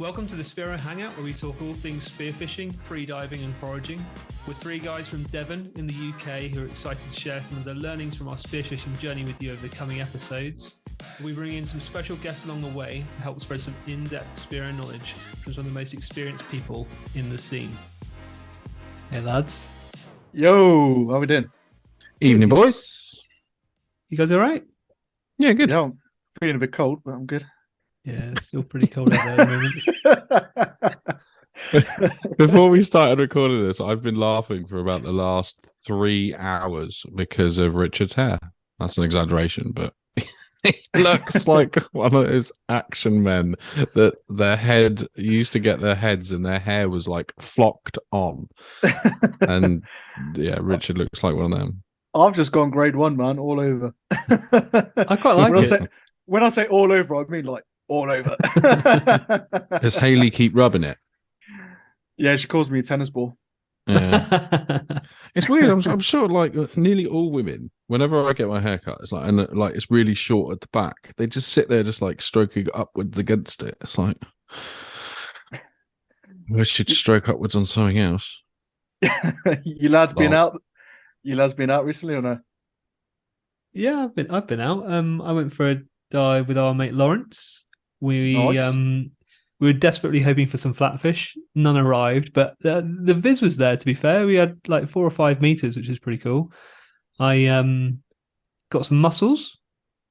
Welcome to the Spearo Hangout, where we talk all things spearfishing, freediving and foraging. We're three guys from Devon in the UK who are excited to share some of the learnings from our spearfishing journey with you over the coming episodes. We bring in some special guests along the way to help spread some in-depth Spearo knowledge from some of the most experienced people in the scene. Hey lads. Yo, how we doing? Evening, boys. You guys all right? Yeah, good. Yeah, I'm feeling a bit cold, but I'm good. Yeah, it's still pretty cold out there at the moment. Before we started recording this, I've been laughing for about the last 3 hours because of Richard's hair. That's an exaggeration, but he looks like one of those action men that their head used to get their heads and their hair was like flocked on. And yeah, Richard looks like one of them. I've just gone grade 1, man, all over. I quite like it. When I say all over, I mean like all over. Does Hayley keep rubbing it? Yeah, she calls me a tennis ball. Yeah. It's weird. I'm sure like nearly all women, whenever I get my hair cut, it's like it's really short at the back. They just sit there just like stroking upwards against it. It's like I should stroke upwards on something else. You lads been out? You lads been out recently or no? Yeah, I've been out. I went for a dive with our mate Lawrence. We were desperately hoping for some flatfish. None arrived, but the viz was there. To be fair, we had like 4 or 5 meters, which is pretty cool. I got some mussels.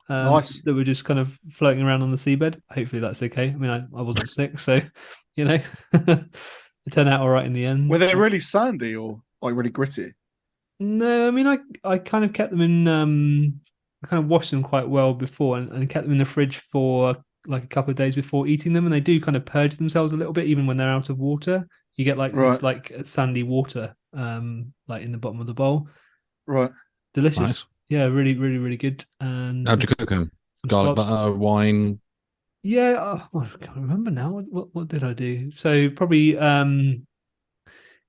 Nice. That were just kind of floating around on the seabed. Hopefully that's okay. I mean, I wasn't sick, so you know, it turned out all right in the end. Were they really sandy or like really gritty? No, I mean, I kind of kept them in. I kind of washed them quite well before and kept them in the fridge for like a couple of days before eating them, and they do kind of purge themselves a little bit even when they're out of water. You get like this like sandy water like in the bottom of the bowl. Right. Delicious. Nice. Yeah, really, really, really good. And how'd you cook them? Garlic butter, wine? Yeah, I can't remember now. What did I do? So probably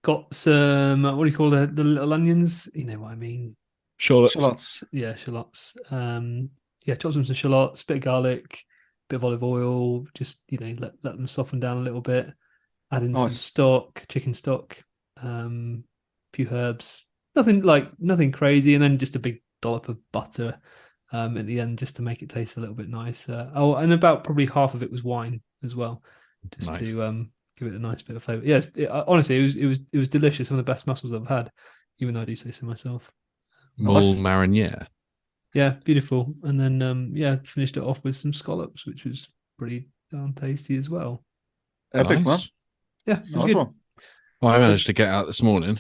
got some what do you call the little onions? You know what I mean. Shallots. Yeah, shallots. Yeah, chopped some shallots, bit of garlic, bit of olive oil, just let them soften down a little bit. Add in some stock, chicken stock, a few herbs. Nothing crazy, and then just a big dollop of butter at the end just to make it taste a little bit nicer. Oh, and about probably half of it was wine as well, just to give it a nice bit of flavour. Yes, honestly, it was delicious. Some of the best mussels I've had, even though I do say so myself. Mole mariniere. Yeah, beautiful. And then finished it off with some scallops, which was pretty darn tasty as well. Epic, man. Yeah, nice one. Well, I managed to get out this morning.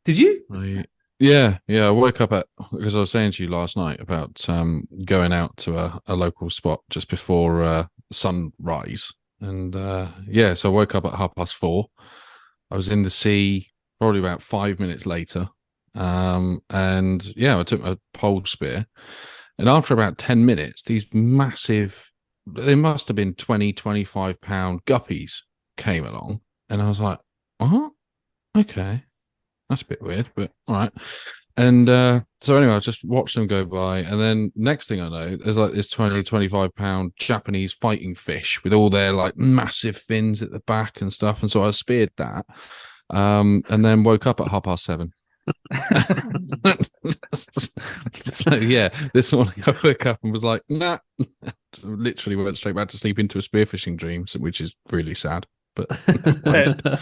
Did you? Yeah. I woke up because I was saying to you last night about going out to a local spot just before sunrise. And so I woke up at 4:30. I was in the sea probably about 5 minutes later. I took my pole spear, and after about 10 minutes, these massive, they must have been 20-25 pound guppies came along, and I was like, oh, okay, that's a bit weird, but all right. And so anyway, I just watched them go by, and then next thing I know, there's like this 20-25 pound Japanese fighting fish with all their like massive fins at the back and stuff, and so I speared that, and then woke up at 7:30. So yeah, this morning I woke up and was like, nah, literally went straight back to sleep into a spearfishing dream, which is really sad, but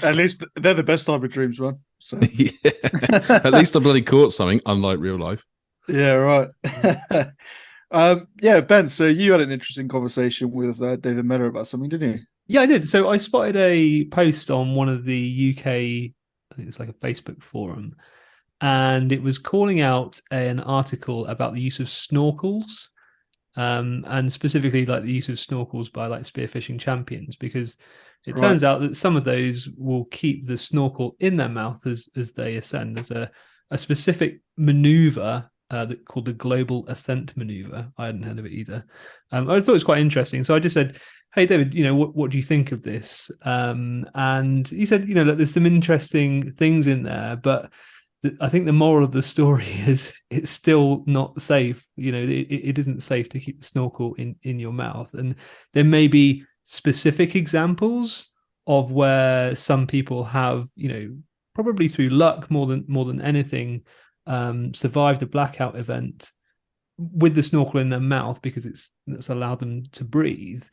at least they're the best type of dreams, man. So yeah, at least I bloody caught something, unlike real life. Yeah, right. Ben, so you had an interesting conversation with David Miller about something, didn't you? Yeah, I did. So I spotted a post on one of the UK, I think it's like a Facebook forum, and it was calling out an article about the use of snorkels, and specifically like the use of snorkels by like spearfishing champions, because it turns out that some of those will keep the snorkel in their mouth as they ascend. There's a specific maneuver called the global ascent maneuver. I hadn't heard of it either. I thought it was quite interesting. So I just said, hey, David, what do you think of this? And he said, look, there's some interesting things in there, but I think the moral of the story is it's still not safe. It isn't safe to keep the snorkel in your mouth. And there may be specific examples of where some people have, probably through luck more than anything, survived a blackout event with the snorkel in their mouth because it's allowed them to breathe.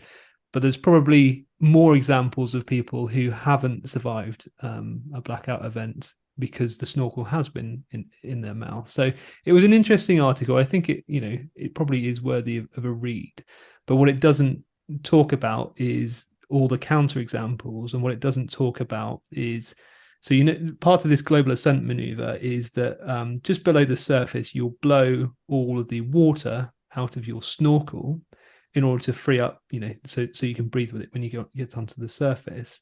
But there's probably more examples of people who haven't survived a blackout event because the snorkel has been in their mouth. So it was an interesting article. I think it probably is worthy of a read. But what it doesn't talk about is all the counterexamples, and what it doesn't talk about is, so part of this global ascent maneuver is that just below the surface, you'll blow all of the water out of your snorkel in order to free up, so you can breathe with it when you get onto the surface.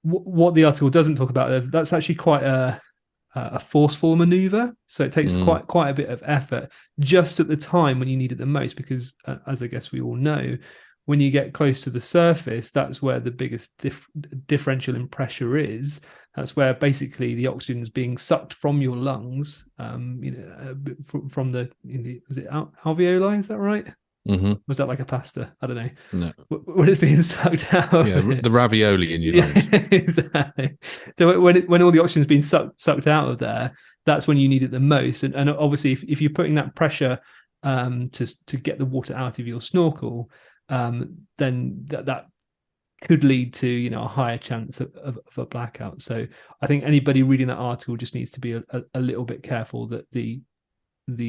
What the article doesn't talk about is that's actually quite a forceful maneuver. So it takes quite a bit of effort just at the time when you need it the most, because as I guess we all know, when you get close to the surface, that's where the biggest differential in pressure is. That's where basically the oxygen is being sucked from your lungs, from the was it alveoli? Is that right? Mm-hmm. Was that like a pasta? I don't know. No. When it's being sucked out. Yeah, the ravioli in your lungs. Exactly. So when all the oxygen is being sucked out of there, that's when you need it the most. And obviously, if you're putting that pressure to get the water out of your snorkel, then that could lead to a higher chance of a blackout. So I think anybody reading that article just needs to be a little bit careful that the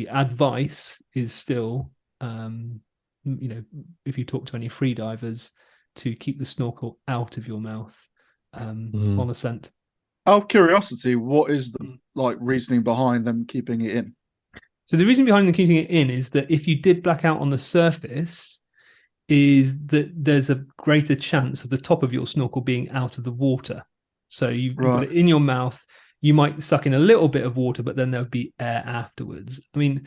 advice is still, if you talk to any free divers, to keep the snorkel out of your mouth on ascent. Out of curiosity, what is the reasoning behind them keeping it in? So the reason behind them keeping it in is that if you did black out on the surface, is that there's a greater chance of the top of your snorkel being out of the water. So you've got it in your mouth. You might suck in a little bit of water, but then there'll be air afterwards. I mean,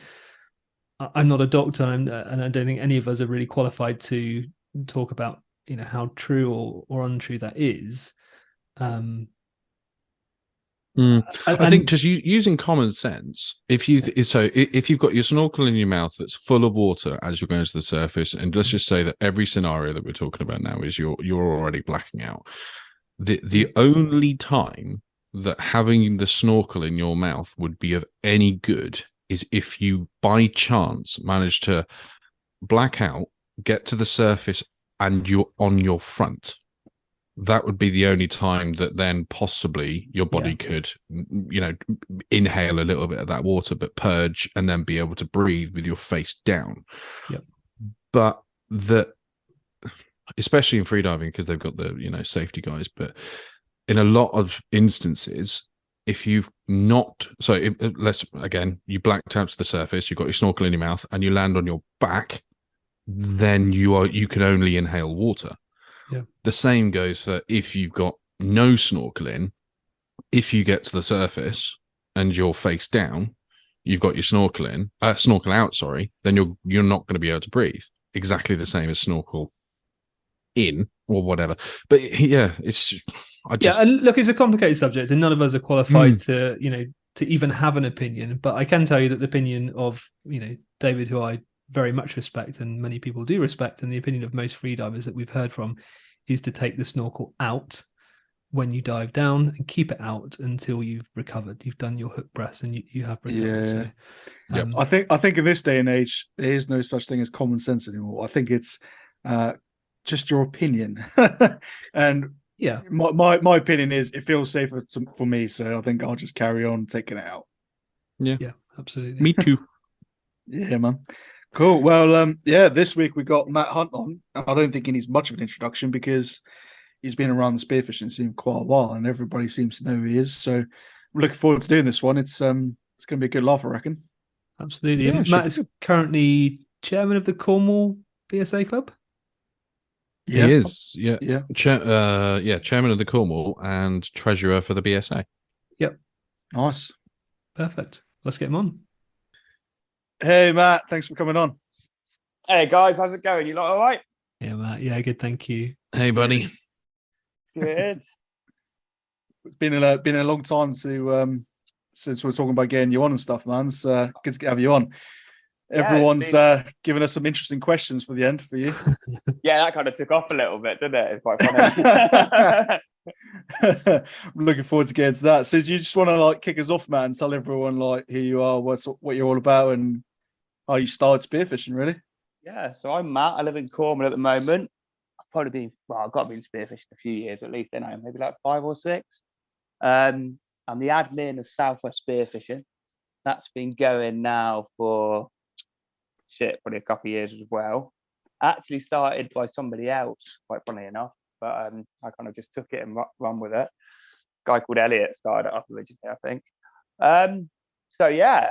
I'm not a doctor, and I don't think any of us are really qualified to talk about how true or untrue that is. I think just using common sense, if you've got your snorkel in your mouth that's full of water as you're going to the surface, and let's just say that every scenario that we're talking about now is you're already blacking out. The only time that having the snorkel in your mouth would be of any good is if you by chance manage to black out, get to the surface, and you're on your front. That would be the only time that then possibly your body could, inhale a little bit of that water, but purge and then be able to breathe with your face down. Yep. But especially in freediving, because they've got the, safety guys, but in a lot of instances, if you've not, you blacked out to the surface, you've got your snorkel in your mouth and you land on your back, then you can only inhale water. Yeah. The same goes for if you've got no snorkel in. If you get to the surface and you're face down, you've got your snorkel out, then you're not going to be able to breathe. Exactly the same as snorkel in or whatever. But it's and look, it's a complicated subject, and none of us are qualified to even have an opinion. But I can tell you that the opinion of David, who I very much respect, and many people do respect, and the opinion of most freedivers that we've heard from, is to take the snorkel out when you dive down and keep it out until you've recovered. You've done your hook breaths and you have recovered. Yeah. So, I think in this day and age, there is no such thing as common sense anymore. I think it's just your opinion. And my opinion is it feels safer for me, so I think I'll just carry on taking it out. Yeah, absolutely. Me too. Yeah, man. Cool. Well, this week we got Matt Hunt on. I don't think he needs much of an introduction because he's been around the spearfishing scene quite a while, and everybody seems to know who he is. So we're looking forward to doing this one. It's going to be a good laugh, I reckon. Absolutely. Yeah, Matt is currently chairman of the Cornwall BSA club. Yeah. He is. Yeah. Chairman of the Cornwall and treasurer for the BSA. Yep. Nice. Perfect. Let's get him on. Hey, Matt. Thanks for coming on. Hey, guys. How's it going? You lot all right? Yeah, Matt. Yeah, good. Thank you. Hey, buddy. Good. It's been a long time since we're talking about getting you on and stuff, man. It's good to have you on. Everyone's giving us some interesting questions for the end for you. Yeah, that kind of took off a little bit, didn't it? It's quite funny. I'm looking forward to getting to that. So do you just want to like kick us off, man? Tell everyone like who you are, what you're all about, and how you started spearfishing, really? Yeah, so I'm Matt. I live in Cornwall at the moment. I've got to be spearfishing a few years at least, maybe like 5 or 6. I'm the admin of Southwest Spearfishing. That's been going now for probably a couple of years as well. Actually started by somebody else, quite funny enough, but I kind of just took it and run with it. A guy called Elliot started it up originally, I think. So yeah,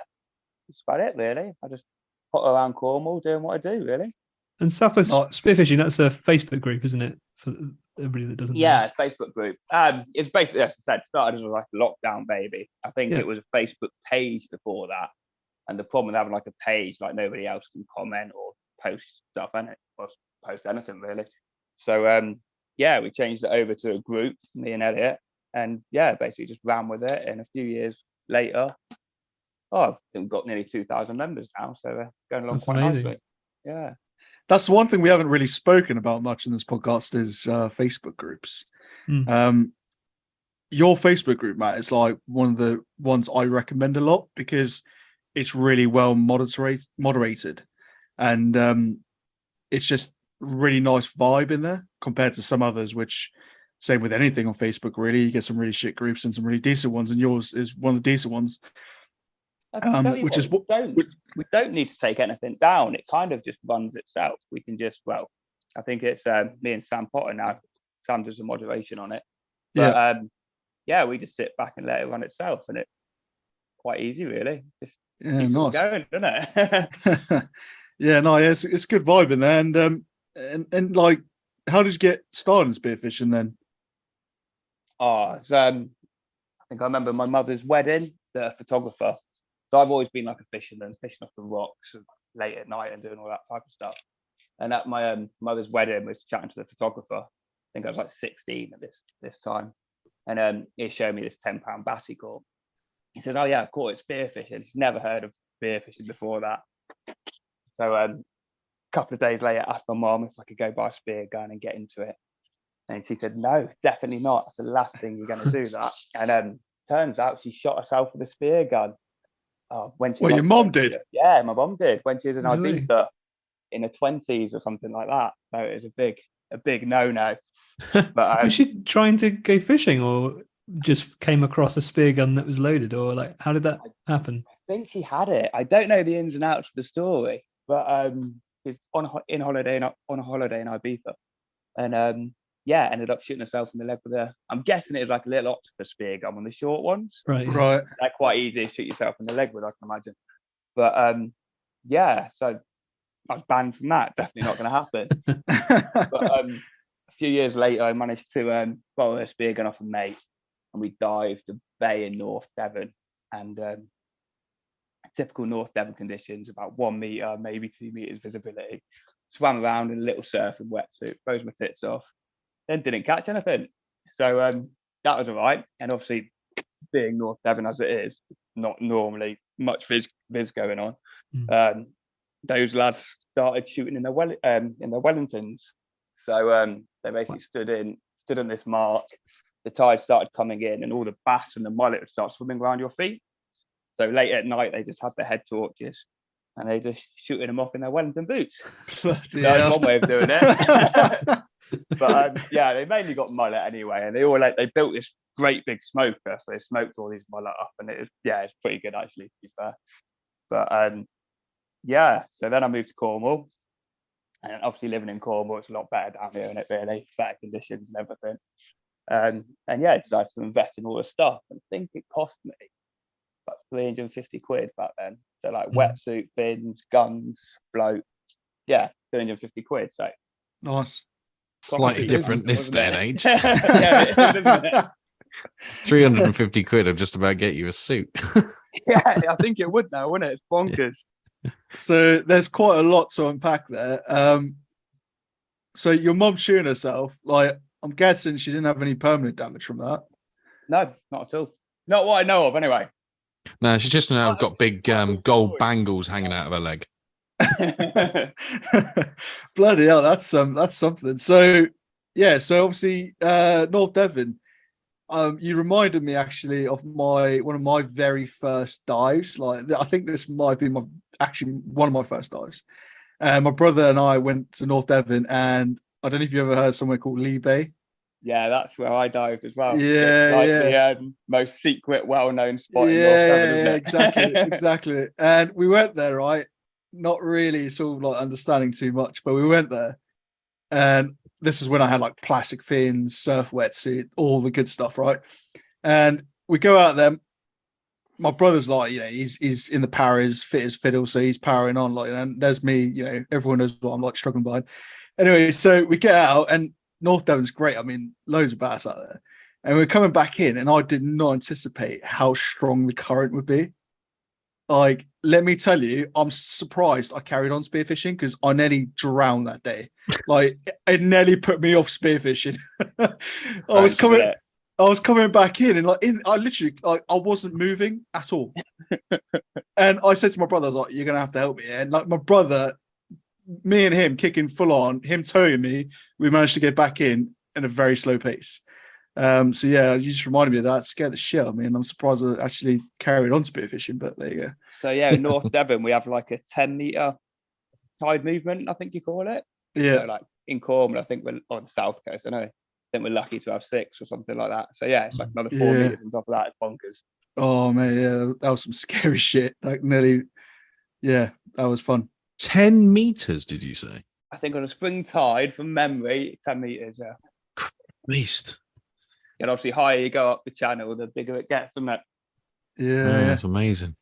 that's about it really. I just pot around Cornwall doing what I do really. And Southwest Spearfishing, that's a Facebook group, isn't it? For everybody that doesn't know. Yeah, Facebook group. It's basically, as I said, started as like a lockdown baby. I think it was a Facebook page before that. And the problem with having like a page, like nobody else can comment or post stuff, and it or post anything really. So we changed it over to a group, me and Elliot, and basically just ran with it. And a few years later, I think we've got nearly 2,000 members now, so we're going along quite nicely. Yeah. That's one thing we haven't really spoken about much in this podcast is Facebook groups. Your Facebook group, Matt, is like one of the ones I recommend a lot because it's really well moderated, and it's just really nice vibe in there compared to some others, which same with anything on Facebook, really. You get some really shit groups and some really decent ones, and yours is one of the decent ones. We don't need to take anything down. It kind of just runs itself. We can just, I think it's me and Sam Potter now. Sam does the moderation on it. But we just sit back and let it run itself, and it's quite easy, really. Just nice going, doesn't it? It's good vibe in there. And like, how did you get started in spearfishing then? I think I remember my mother's wedding, the photographer. So I've always been like a fisherman, fishing off the rocks late at night and doing all that type of stuff. And at my mother's wedding, I was chatting to the photographer. I think I was like 16 at this time. And he showed me this £10 bass he caught. He said, "Oh yeah, I caught it spearfishing." He's never heard of spearfishing before that. So a couple of days later, I asked my mom if I could go buy a spear gun and get into it. And she said, "No, definitely not. That's the last thing you're going to do that." And turns out she shot herself with a spear gun. Your mom did? Yeah, my mom did when she was in Ibiza in her 20s or something like that. So it was a big no-no. But was she trying to go fishing, or just came across a spear gun that was loaded, or like how did that happen? I think she had it. I don't know the ins and outs of the story, but she's on a holiday in Ibiza, and ended up shooting herself in the leg with I'm guessing it was like a little octopus spear gun, one of the short ones. Right. They're quite easy to shoot yourself in the leg with, I can imagine. But so I was banned from that. Definitely not going to happen. But a few years later, I managed to borrow a spear gun off a mate, and we dived a bay in North Devon, and typical North Devon conditions, about 1 meter, maybe 2 meters visibility. Swam around in a little surfing wetsuit, froze my tits off, then didn't catch anything. So that was all right. And obviously, being North Devon as it is, not normally much viz going on. Those lads started shooting in their Wellingtons. So they basically stood in this mark. The tide started coming in, and all the bass and the mullet would start swimming around your feet. So late at night, they just had their head torches, and they just shooting them off in their Wellington boots. That was one way of doing it. But they mainly got mullet anyway, and they built this great big smoker, so they smoked all these mullet up, and it's pretty good actually, to be fair. But so then I moved to Cornwall, and obviously living in Cornwall, it's a lot better down here, isn't it? Really, better conditions and everything. And decided to invest in all the stuff, and I think it cost me about 350 quid back then. So like wetsuit, fins, guns, float, 350 quid. So nice. Slightly different this day and age. It is, isn't it? 350 quid will just about get you a suit. I think it would now, wouldn't it? It's bonkers. So there's quite a lot to unpack there. So your mom shooting herself, like I'm guessing she didn't have any permanent damage from that. No, not at all. Not what I know of, anyway. No, she's just now got big gold bangles hanging out of her leg. Bloody hell, that's something. So yeah, so obviously North Devon. You reminded me actually of one of my very first dives. Like I think this might be one of my first dives. My brother and I went to North Devon, and I don't know if you ever heard somewhere called Lee Bay. Yeah, that's where I dived as well. Yeah, it's like yeah. the most secret, well-known spot in North Devon, isn't it? Exactly. And we went there, right? Not really sort of like understanding too much, but we went there, and this is when I had like plastic fins, surf wetsuit, all the good stuff, right? And we go out there. My brother's like, he's in the power, is fit as fiddle, so he's powering on. Like, and there's me, everyone knows what I'm like struggling behind. Anyway, so we get out, and North Devon's great. I mean, loads of bass out there. And we're coming back in, and I did not anticipate how strong the current would be. Like, let me tell you, I'm surprised I carried on spearfishing because I nearly drowned that day. Like, it nearly put me off spearfishing. I was coming back in, and I literally, I wasn't moving at all. And I said to my brother, I was like, "You're gonna have to help me." And like my brother, me and him kicking full on, him towing me, we managed to get back in at a very slow pace. So yeah, you just reminded me of that. It scared the shit out of me, and I'm surprised I actually carried on spearfishing. But there you go. So yeah, in North Devon we have like a 10-meter tide movement, I think you call it. Yeah. So like in Cornwall, I think we're on the south coast. I think we're lucky to have 6 or something like that. So yeah, it's like another 4 meters on top of that. It's bonkers. Oh man, yeah, that was some scary shit. Like nearly, yeah, that was fun. 10 meters, did you say? I think on a spring tide, from memory, 10 meters. Yeah. Christ. And obviously, higher you go up the channel, the bigger it gets, doesn't it? Yeah, That's amazing.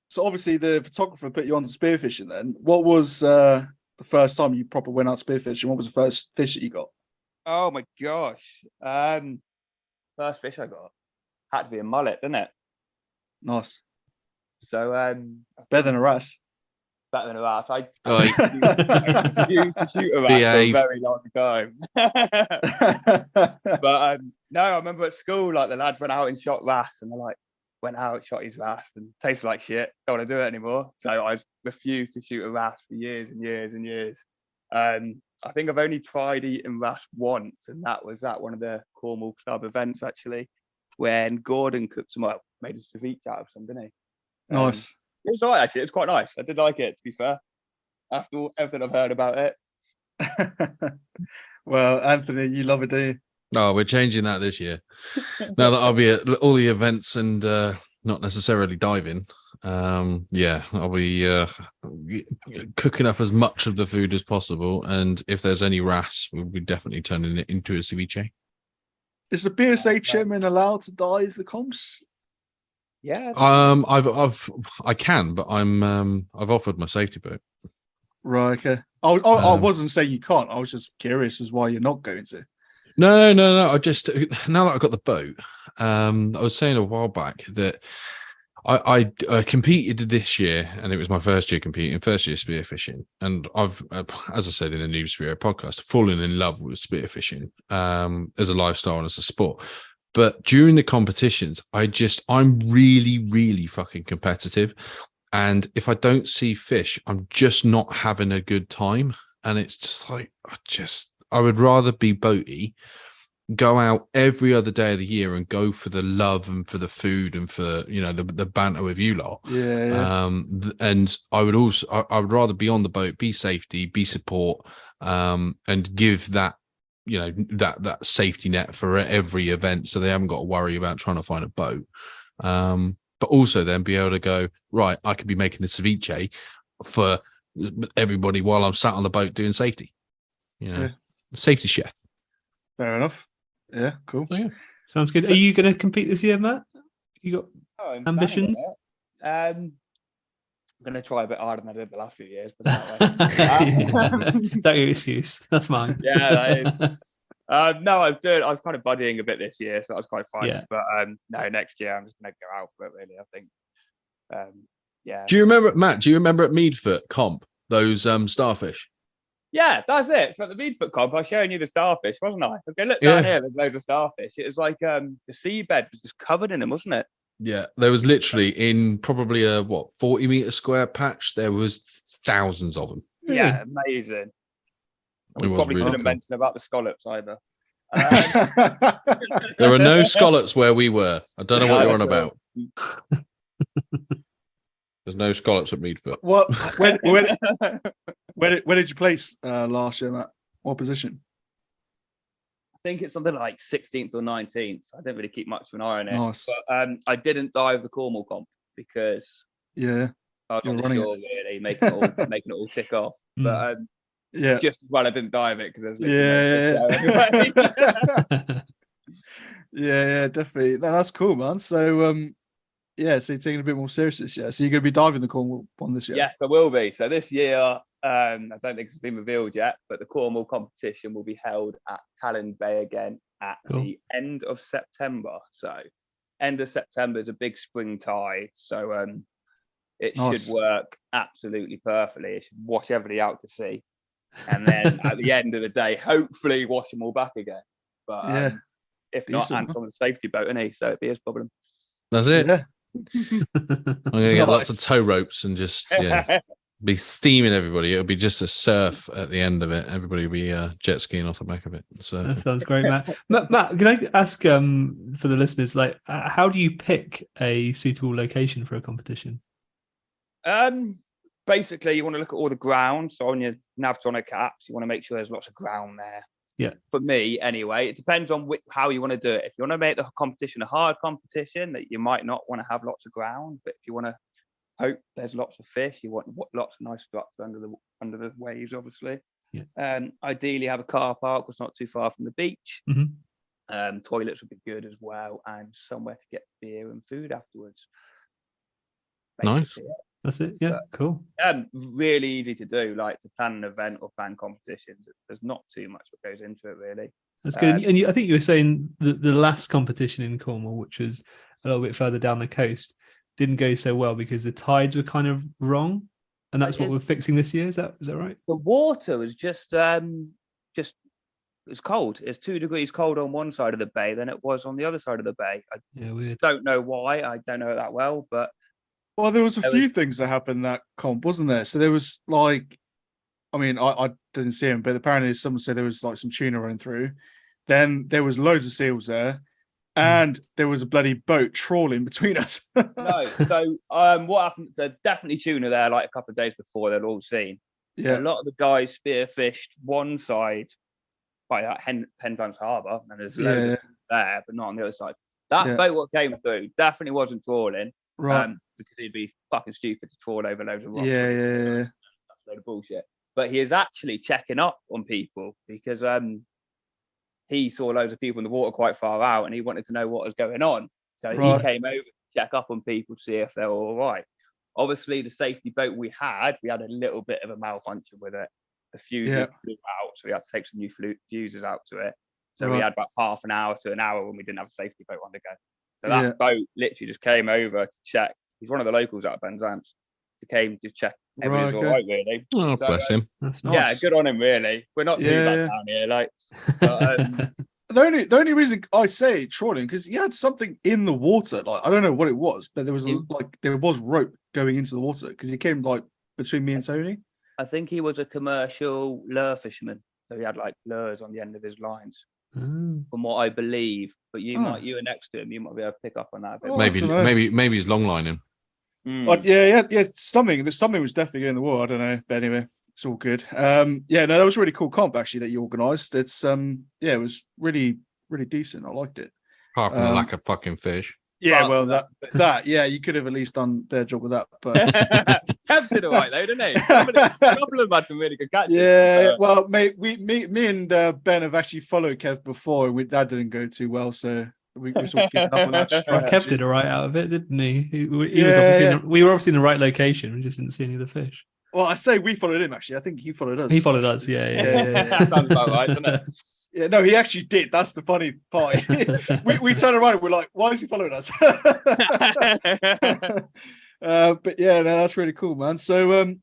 So obviously, the photographer put you on to spearfishing. Then, what was the first time you proper went out spearfishing? What was the first fish that you got? Oh my gosh! First fish I got had to be a mullet, didn't it? Nice. So better than a wrasse. Better than a wrasse. I used to shoot a wrasse for a very long time. But no, I remember at school, like the lads went out and shot wrasse, and they like went out, shot his wrasse, and tasted like shit. Don't want to do it anymore. So I refused to shoot a wrasse for years and years and years. I think I've only tried eating wrasse once, and that was at one of the Cornwall club events actually, when Gordon cooked some up, made a ceviche out of some, didn't he? Nice. It was all right, actually. It was quite nice. I did like it, to be fair, after everything I've heard about it. Well, Anthony, you love it, do you? No, we're changing that this year. Now that I'll be at all the events and not necessarily diving, I'll be cooking up as much of the food as possible. And if there's any wrasse, we'll be definitely turning it into a ceviche. Is the BSA chairman allowed to dive the comps? Yeah. I can, but I've offered my safety boat. Right. Okay. I wasn't saying you can't. I was just curious as why you're not going to. No. I just, now that I've got the boat, I was saying a while back that I competed this year, and it was my first year spearfishing, and I've, as I said in the New Spearo podcast, fallen in love with spearfishing as a lifestyle and as a sport. But during the competitions, I'm really, really fucking competitive, and if I don't see fish, I'm just not having a good time, and it's just like I would rather be boaty, go out every other day of the year and go for the love and for the food and for the banter with you lot. Yeah. And I would rather be on the boat, be safety, be support, and give that that safety net for every event, so they haven't got to worry about trying to find a boat. But also then be able to go, right, I could be making the ceviche for everybody while I'm sat on the boat doing safety. Safety chef. Fair enough. Yeah, cool. Oh, yeah. Sounds good. Are you going to compete this year, Matt? You got ambitions? I'm going to try a bit harder than I did the last few years. But Is that your excuse? That's mine. Yeah, that is. No, I was kind of buddying a bit this year, so that was quite fun. Yeah. But no, next year I'm just going to go out for it, really, I think. Yeah. Do you remember, Matt, at Meadfoot comp, those starfish? Yeah, that's it. So at the Meadfoot comp, I was showing you the starfish, wasn't I? Okay, look down here, there's loads of starfish. It was like the seabed was just covered in them, wasn't it? Yeah, there was literally in probably a 40-meter square patch, there was thousands of them. Yeah, amazing. We It was probably really shouldn't cool. mention about the scallops either. There are no scallops where we were. I don't know what you're on about. There's no scallops at Meadfoot. What? Where did you place last year, Matt? What position? I think it's something like 16th or 19th. I don't really keep much of an eye on it. Nice. But I didn't dive the Cornwall comp because Yeah. I was You're on the running shore really, making it all tick off. But Yeah. just as well I didn't dive it because there's Yeah. no anyway. Yeah, definitely. No, that's cool, man. So yeah, so you're taking it a bit more serious this year. So you're gonna be diving the Cornwall one this year? Yes, I will be. So this year, I don't think it's been revealed yet, but the Cornwall competition will be held at Talon Bay again at the end of September. So end of September is a big spring tide. So it should work absolutely perfectly. It should wash everybody out to sea. And then at the end of the day, hopefully wash them all back again. But if not, Ant's on the safety boat, isn't he? So it'd be his problem. That's it. Yeah. I'm gonna get lots of tow ropes and just be steaming everybody. It'll be just a surf at the end of it. Everybody will be jet skiing off the back of it. So that sounds great, Matt. Matt, can I ask for the listeners, like, how do you pick a suitable location for a competition? Basically, you want to look at all the ground. So on your Navtronic apps, you want to make sure there's lots of ground there. Yeah. For me, anyway, it depends on how you want to do it. If you want to make the competition a hard competition, that you might not want to have lots of ground. But if you want to hope there's lots of fish, you want lots of nice structure under the waves, obviously. Yeah. Ideally, have a car park that's not too far from the beach. Mm-hmm. Toilets would be good as well, and somewhere to get beer and food afterwards. Nice. That's it. Yeah, cool. Really easy to do, like to plan an event or plan competitions. There's not too much that goes into it, really. That's good. And I think you were saying the last competition in Cornwall, which was a little bit further down the coast, didn't go so well because the tides were kind of wrong, and that's what we're fixing this year. Is that right? The water was just it's cold. It's 2 degrees cold on one side of the bay than it was on the other side of the bay. Weird. Don't know why. I don't know that well, but well, there was a few things that happened that comp, wasn't there? So there was like, I mean, I didn't see him, but apparently someone said there was like some tuna running through. Then there was loads of seals there, and there was a bloody boat trawling between us. No, so what happened? So definitely tuna there, like a couple of days before they'd all seen. Yeah, a lot of the guys spearfished one side by Penzance Harbour, and there's loads there, but not on the other side. That boat what came through definitely wasn't trawling, right? Because he'd be fucking stupid to trawl over loads of rocks. Yeah. That's a load of bullshit. But he is actually checking up on people because he saw loads of people in the water quite far out, and he wanted to know what was going on. So he came over to check up on people to see if they were all right. Obviously, the safety boat we had a little bit of a malfunction with it. The fuses flew out, so we had to take some new fuses out to it. So we had about half an hour to an hour when we didn't have a safety boat on to go. So that boat literally just came over to check. He's one of the locals out of Penzance. He came to check everything's all right, really. Oh, so, bless him. That's nice. Yeah, good on him, really. We're not too bad down here, like. But, the only reason I say trawling because he had something in the water, like I don't know what it was, but there was there was rope going into the water because he came like between me and Tony. I think he was a commercial lure fisherman, so he had like lures on the end of his lines, from what I believe. But you were next to him, you might be able to pick up on that a bit. Maybe he's long lining. Like, something was definitely in the water. I don't know, but anyway, it's all good. That was a really cool comp actually that you organised. It's it was really decent. I liked it. Apart from the lack of fucking fish. Yeah, well, you could have at least done their job with that. But Kev did all right though, didn't he? A couple of them had some really good catches. Yeah, well, mate, me and Ben have actually followed Kev before, and that didn't go too well, so we sort of given up on that strategy. Kev did all right out of it, didn't he? He was obviously we were obviously in the right location. We just didn't see any of the fish. Well, I say we followed him actually. I think he followed us. He followed us. Yeah. That sounds about right, doesn't it? Yeah, no, he actually did. That's the funny part. we turned around and we're like, why is he following us? But yeah, no, that's really cool, man. So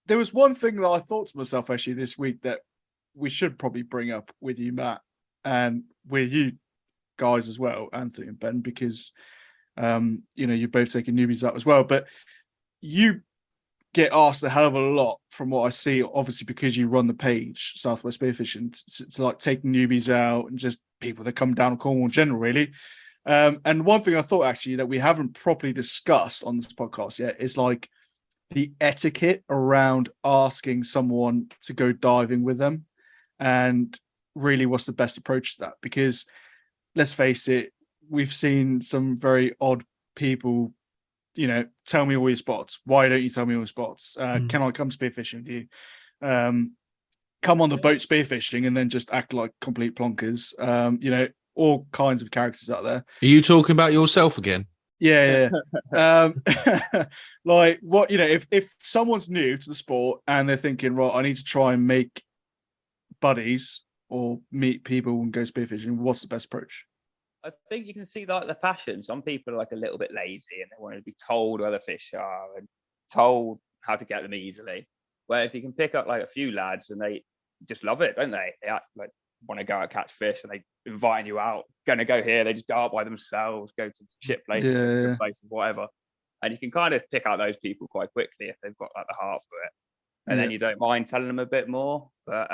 there was one thing that I thought to myself actually this week that we should probably bring up with you, Matt, and with you guys as well, Anthony and Ben, because you're both taking newbies out as well. But you get asked a hell of a lot from what I see, obviously because you run the page Southwest Spearfishing, to like take newbies out and just people that come down Cornwall in general, really. And one thing I thought actually that we haven't properly discussed on this podcast yet is like the etiquette around asking someone to go diving with them, and really what's the best approach to that. Because let's face it, we've seen some very odd people, tell me all your spots. Why don't you tell me all your spots? Can I come spearfishing with you? Come on the boat spearfishing and then just act like complete plonkers. All kinds of characters out there. Are you talking about yourself again? Yeah. Like what, if someone's new to the sport and they're thinking, right, I need to try and make buddies or meet people and go spearfishing, what's the best approach? I think you can see like the passion. Some people are like a little bit lazy and they want to be told where the fish are and told how to get them easily. Whereas you can pick up like a few lads and they just love it, don't they? They like want to go out catch fish and they inviting you out, going to go here. They just go out by themselves, go to ship places, places, whatever. And you can kind of pick out those people quite quickly if they've got like the heart for it. And then you don't mind telling them a bit more. But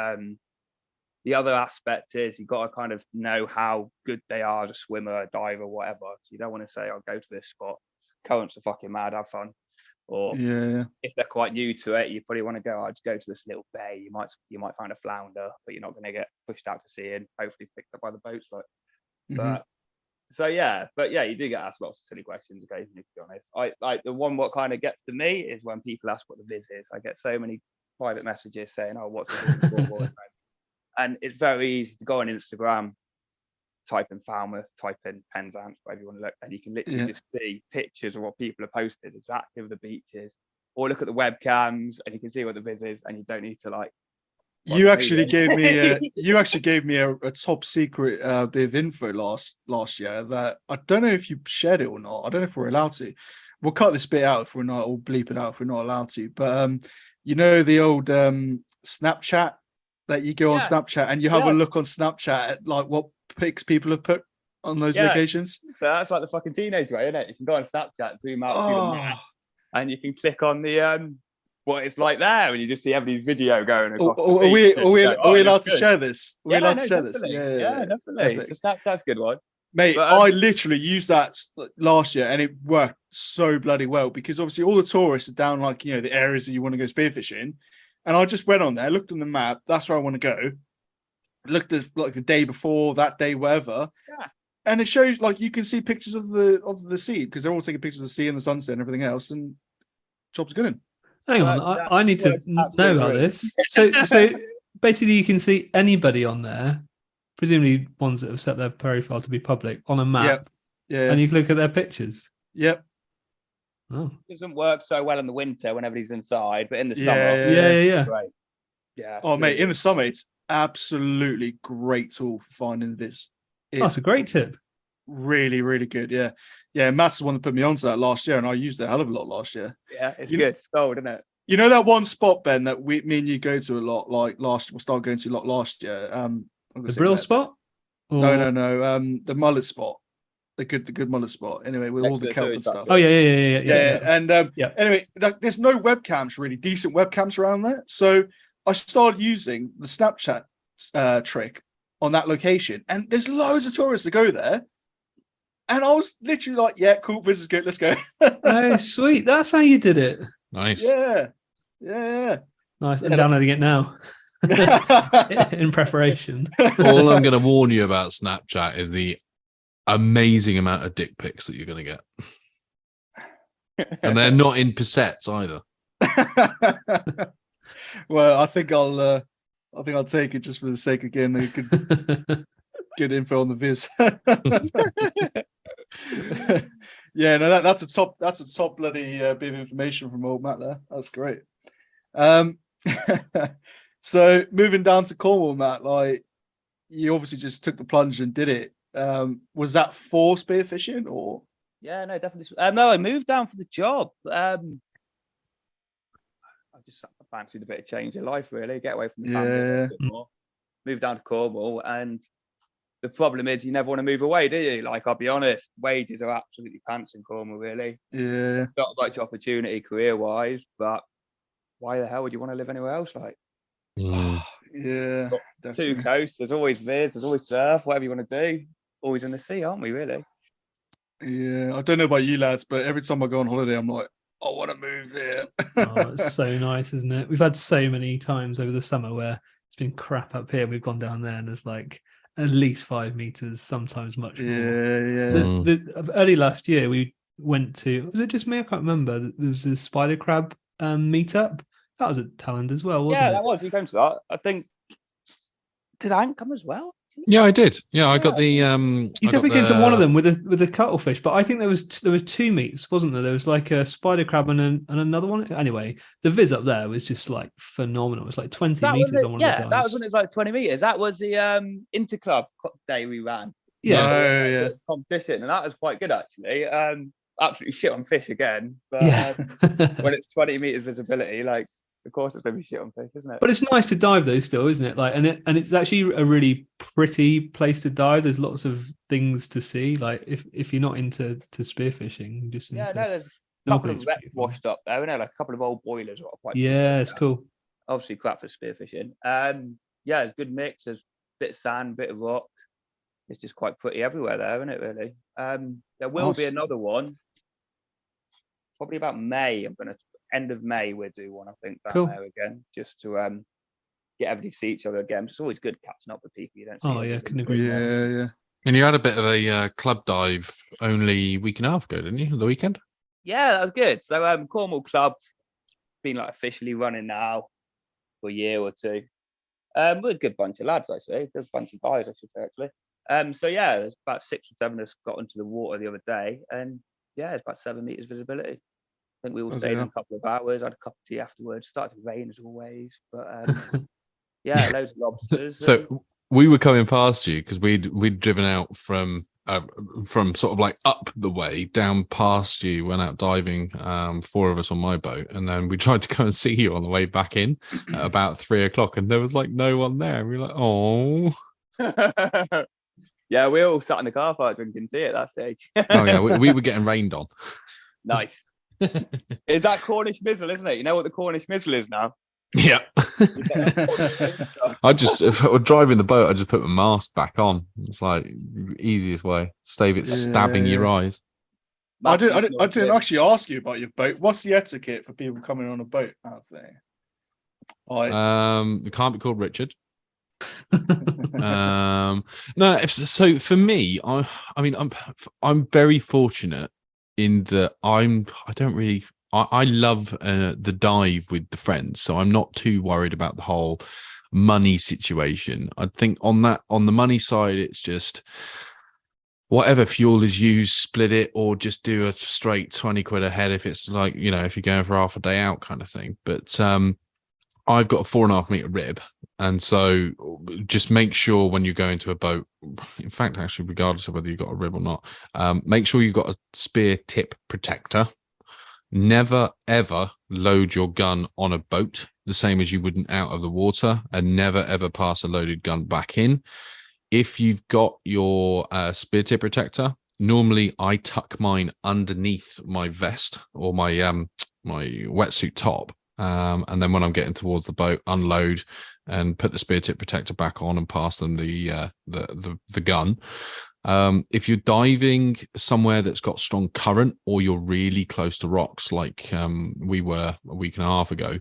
the other aspect is you've got to kind of know how good they are as a swimmer, a diver, whatever. So you don't want to say, I'll go to this spot. Currents are fucking mad, have fun. Or if they're quite new to it, you probably want to go, I'll just go to this little bay. You might find a flounder, but you're not going to get pushed out to sea and hopefully picked up by the boats. But you do get asked lots of silly questions occasionally, to be honest. I like the one what kind of gets to me is when people ask what the viz is. I get so many private messages saying, oh, what's the viz? And it's very easy to go on Instagram, type in Falmouth, type in Penzance, wherever you want to look, and you can literally just see pictures of what people have posted exactly of the beaches, or look at the webcams and you can see what the viz is, and you don't need to like. You actually gave me a top secret bit of info last year that I don't know if you shared it or not. I don't know if we're allowed to. We'll cut this bit out if we're not, or bleep it out if we're not allowed to. But the old Snapchat that you go on Snapchat and you have a look on Snapchat at like what pics people have put on those locations. So that's like the fucking teenage way, isn't it? You can go on Snapchat, zoom out, see the map, and you can click on the what it's like there, and you just see everybody's video going across. Are we allowed to share this? Are we allowed to share this? Yeah, definitely. That's a good one. Mate, I literally used that last year and it worked so bloody well because obviously all the tourists are down like, the areas that you want to go spearfishing. And I just went on there, looked on the map. That's where I want to go. Looked at like the day before, that day, whatever. Yeah. And it shows like you can see pictures of the sea because they're all taking pictures of the sea and the sunset and everything else. And job's good. Hang on, I need to know about this. So basically, you can see anybody on there, presumably ones that have set their profile to be public, on a map. Yep. Yeah. And you can look at their pictures. Yep. Oh. It doesn't work so well in the winter when everybody's inside, but in the summer, yeah. Great. Yeah. Oh, mate, in the summer, it's absolutely great tool for finding this. That's a great tip. Really, really good. Yeah. Yeah. Matt's the one that put me onto that last year, and I used it a hell of a lot last year. Yeah, it's good. It's gold, isn't it? You know that one spot, Ben, that me and you go to a lot, like we'll start going to a lot last year. The Brill spot? Or... No. The mullet spot. The good mullet spot. Anyway, with all the kelp and stuff. Oh yeah. And anyway, there's no webcams really, decent webcams around there. So I started using the Snapchat trick on that location, and there's loads of tourists that go there. And I was literally like, "Yeah, cool, this is good. Let's go." Oh, sweet! That's how you did it. Nice. Yeah. Nice. I'm downloading it now. In preparation. All I'm going to warn you about Snapchat is the amazing amount of dick pics that you're going to get, and they're not in cassettes either. Well, I think I'll take it just for the sake of getting good info on the viz. Yeah, no, that's a top bloody bit of information from old Matt there. That's great. So moving down to Cornwall, Matt, like you obviously just took the plunge and did it. Was that for spearfishing or? Yeah, no, definitely. No, I moved down for the job. I just fancied a bit of change in life, really. Get away from the family a bit more. Moved down to Cornwall, and the problem is you never want to move away, do you? Like, I'll be honest, wages are absolutely pants in Cornwall, really. Yeah. Not much opportunity career-wise, but why the hell would you want to live anywhere else? Like, Mm. Yeah, got two definitely. coasts. There's always vids. There's always surf. Whatever you want to do. Always in the sea, aren't we? Really? Yeah, I don't know about you lads, but every time I go on holiday, I'm like, I want to move there. Oh, it's so nice, isn't it? We've had so many times over the summer where it's been crap up here. We've gone down there and there's like at least 5 meters, sometimes much more. Yeah. Early last year, we went to, was it just me? I can't remember. There's this spider crab meetup. That was at Talland as well, wasn't Yeah, it? that was. You came to that. I think. Did Ant come as well? Yeah, I did. Yeah, I got the You I got definitely came to one of the- them with a cuttlefish, but I think there was two meats, wasn't there? There was like a spider crab and another one. Anyway, the viz up there was just like phenomenal. It was like 20 That was meters it. on one of Yeah, the that was dives. when it was like 20 meters. That was the interclub day we ran. Yeah, Oh, yeah. Competition, and that was quite good actually. Absolutely shit on fish again, but yeah. when it's 20 meters visibility, like of course it's gonna be shit on fish, isn't it? But it's nice to dive though, still, isn't it? Like, and it's actually a really pretty place to dive. There's lots of things to see. Like, if you're not into spearfishing, just Yeah, into no, there's a couple snorkeling, of it's wrecks pretty fun. washed up there, isn't there? Like a couple of old boilers that are quite cool. Yeah, it's cool. Obviously crap for spearfishing. Yeah, it's a good mix. There's a bit of sand, bit of rock. It's just quite pretty everywhere there, isn't it? Really. There will be Nice. another one. Probably about May. End of May we'll do one, I think, down Cool. there again, just to get everybody to see each other again. It's always good catching up with people you don't see. Oh, every yeah, week. couldn't agree more. Yeah. and you had a bit of a club dive only week and a half ago, didn't you? The weekend. Yeah, that was good. So Cornwall Club been like officially running now for a year or two. We're a good bunch of lads, actually. There's a bunch of guys, I should say, actually. So yeah, there's about 6 or 7 of us got into the water the other day, and yeah, it's about 7 meters visibility. I think we all stayed in a couple of hours, had a cup of tea afterwards. Started to rain as always, but yeah, loads of lobsters. So we were coming past you because we'd driven out from sort of like up the way down past you, went out diving, 4 of us on my boat, and then we tried to go and see you on the way back in at about 3 o'clock, and there was like no one there. We were like, oh. Yeah, we all sat in the car park drinking tea at that stage. Oh yeah, we were getting rained on. Nice. Is that Cornish Mizzle, isn't it? You know what the Cornish Mizzle is now? Yeah. I just, if I were driving the boat, I just put my mask back on. It's like easiest way. Save it stabbing your eyes. I didn't actually ask you about your boat. What's the etiquette for people coming on a boat out there? It can't be called Richard. No, so for me, I mean, I'm very fortunate in that I love the dive with the friends, so I'm not too worried about the whole money situation. I think on the money side, it's just whatever fuel is used, split it, or just do a straight 20 quid a head if it's like, you know, if you're going for half a day out kind of thing. But I've got a 4.5 meter rib, and so just make sure when you go into a boat, in fact, actually, regardless of whether you've got a rib or not, make sure you've got a spear tip protector. Never ever load your gun on a boat the same as you wouldn't out of the water, and never ever pass a loaded gun back in. If you've got your spear tip protector, normally I tuck mine underneath my vest or my my wetsuit top. And then when I'm getting towards the boat, unload and put the spear tip protector back on and pass them the gun. If you're diving somewhere that's got strong current, or you're really close to rocks, like we were a week and a half ago,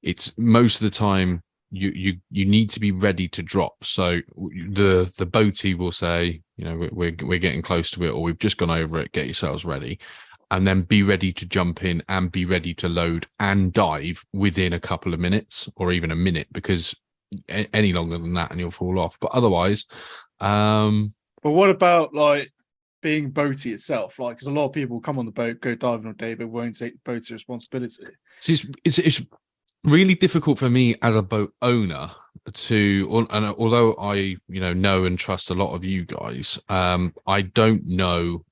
it's most of the time you need to be ready to drop. So the boatie will say, you know, we're getting close to it, or we've just gone over it. Get yourselves ready. And then be ready to jump in and be ready to load and dive within a couple of minutes or even a minute, because any longer than that and you'll fall off. But otherwise, but what about like being boaty itself? Like, because a lot of people come on the boat, go diving all day, but won't take the boat's responsibility. So it's really difficult for me as a boat owner to, and although I know and trust a lot of you guys, I don't know.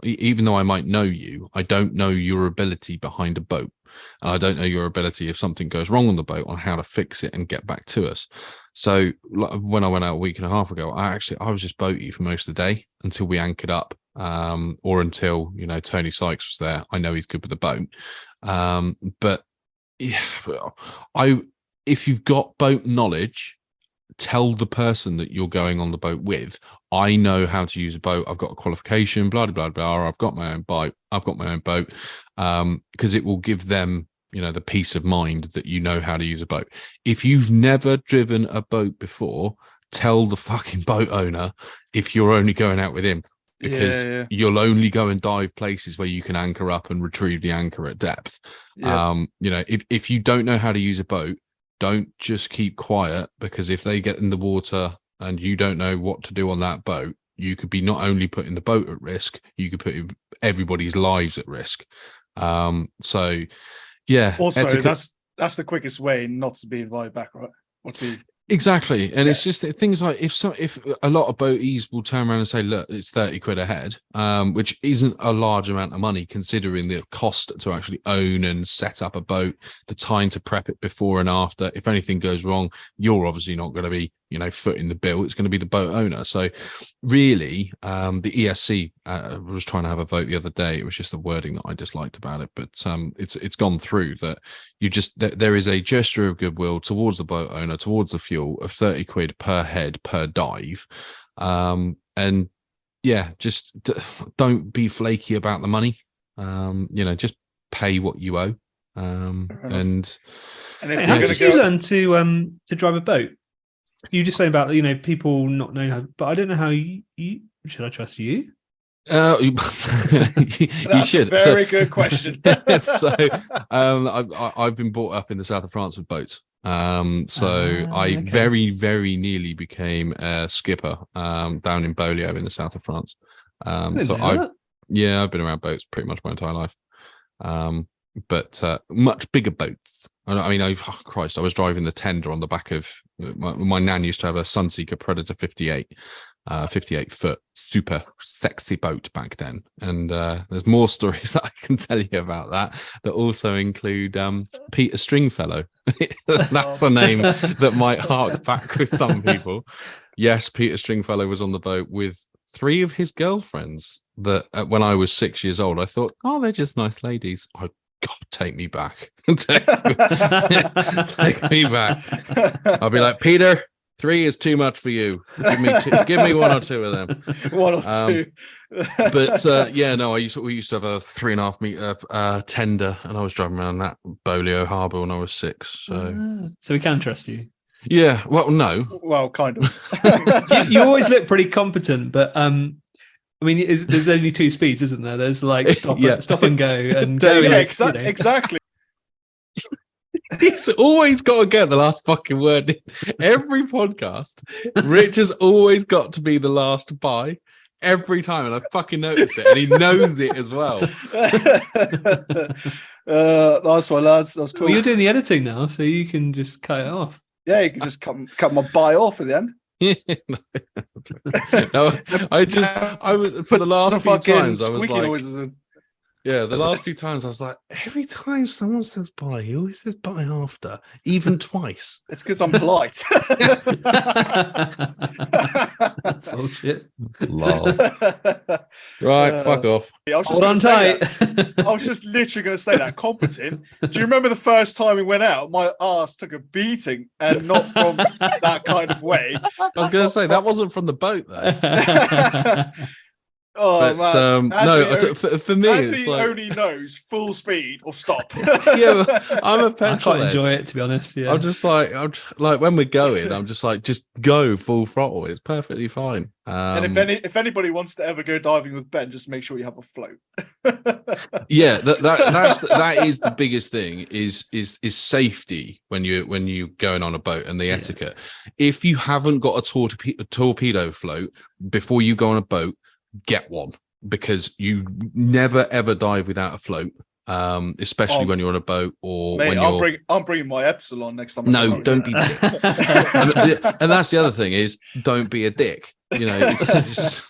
Even though I might know you, I don't know your ability behind a boat. I don't know your ability if something goes wrong on the boat on how to fix it and get back to us. So when I went out a week and a half ago, I was just boaty for most of the day until we anchored up, or until Tony Sykes was there. I know he's good with the boat, but Yeah, well, if you've got boat knowledge, tell the person that you're going on the boat with, I know how to use a boat. I've got a qualification, blah, blah, blah, blah. I've got my own boat. I've got my own boat. Because it will give them, the peace of mind that you know how to use a boat. If you've never driven a boat before, tell the fucking boat owner if you're only going out with him, because you'll only go and dive places where you can anchor up and retrieve the anchor at depth. If you don't know how to use a boat, don't just keep quiet, because if they get in the water and you don't know what to do on that boat, you could be not only putting the boat at risk, you could put everybody's lives at risk. Also, etiquette. That's the quickest way not to be invited back, right? Exactly. And it's just things like if a lot of boaties will turn around and say, look, it's 30 quid a head, which isn't a large amount of money considering the cost to actually own and set up a boat, the time to prep it before and after. If anything goes wrong, you're obviously not going to be, footing the bill. It's going to be the boat owner. So really, the ESC was trying to have a vote the other day. It was just the wording that I disliked about it, but it's gone through that there is a gesture of goodwill towards the boat owner, towards the fuel of 30 quid per head per dive. And just don't be flaky about the money. Just pay what you owe. And if how did you learn to drive a boat? You just saying about people not knowing how, but I don't know how you should I trust you? You should. Very good question. So I've been brought up in the south of France with boats. I very, very nearly became a skipper down in Beaulieu in the south of France. I've been around boats pretty much my entire life. But much bigger boats. I mean, I was driving the tender on the back of my nan used to have a Sunseeker Predator 58 foot super sexy boat back then, and there's more stories that I can tell you about that also include Peter Stringfellow. That's a name that might hark back with some people. Yes, Peter Stringfellow was on the boat with 3 of his girlfriends that when I was 6 years old I thought, oh, they're just nice ladies. God, take me back. Take me back. I'll be like, Peter, 3 is too much for you. Give me 1 or 2 of them. 1 or 2. But we used to have a 3.5 meter tender, and I was driving around that Beaulieu Harbour when I was 6. So we can trust you. Yeah. Well, no. Well, kind of. you always look pretty competent, but I mean, there's only 2 speeds, isn't there? There's like stop and go and go. Yeah, exactly. He's always got to get the last fucking word in every podcast. Rich has always got to be the last to buy every time, and I fucking noticed it, and he knows it as well. Nice one, lads. That was cool. Well, you're doing the editing now, so you can just cut it off. Yeah, you can just cut my buy off at the end. I was for the last few times I was like, noises in. Yeah, the last few times I was like, every time someone says bye, he always says bye after, even twice. It's because I'm polite. That's bullshit. Lol. Right, fuck off. Hold on tight. I was just literally going to say that. Competent. Do you remember the first time we went out? My ass took a beating, and not from that kind of way. I was going to say, that wasn't from the boat, though. Oh, but, man. For me, Anthony it's like only knows full speed or stop. Yeah, I'm a petrol. I quite enjoy it, to be honest. Yeah, I'm just like when we're going, I'm just like, just go full throttle. It's perfectly fine. And if anybody wants to ever go diving with Ben, just make sure you have a float. Yeah, that is the biggest thing is safety when you going on a boat, and the etiquette. If you haven't got a torpedo float before you go on a boat, get one, because you never ever dive without a float, especially when you're on a boat or mate, when you're. I'm bringing my Epsilon next time. No, don't be. And that's the other thing is, don't be a dick. It's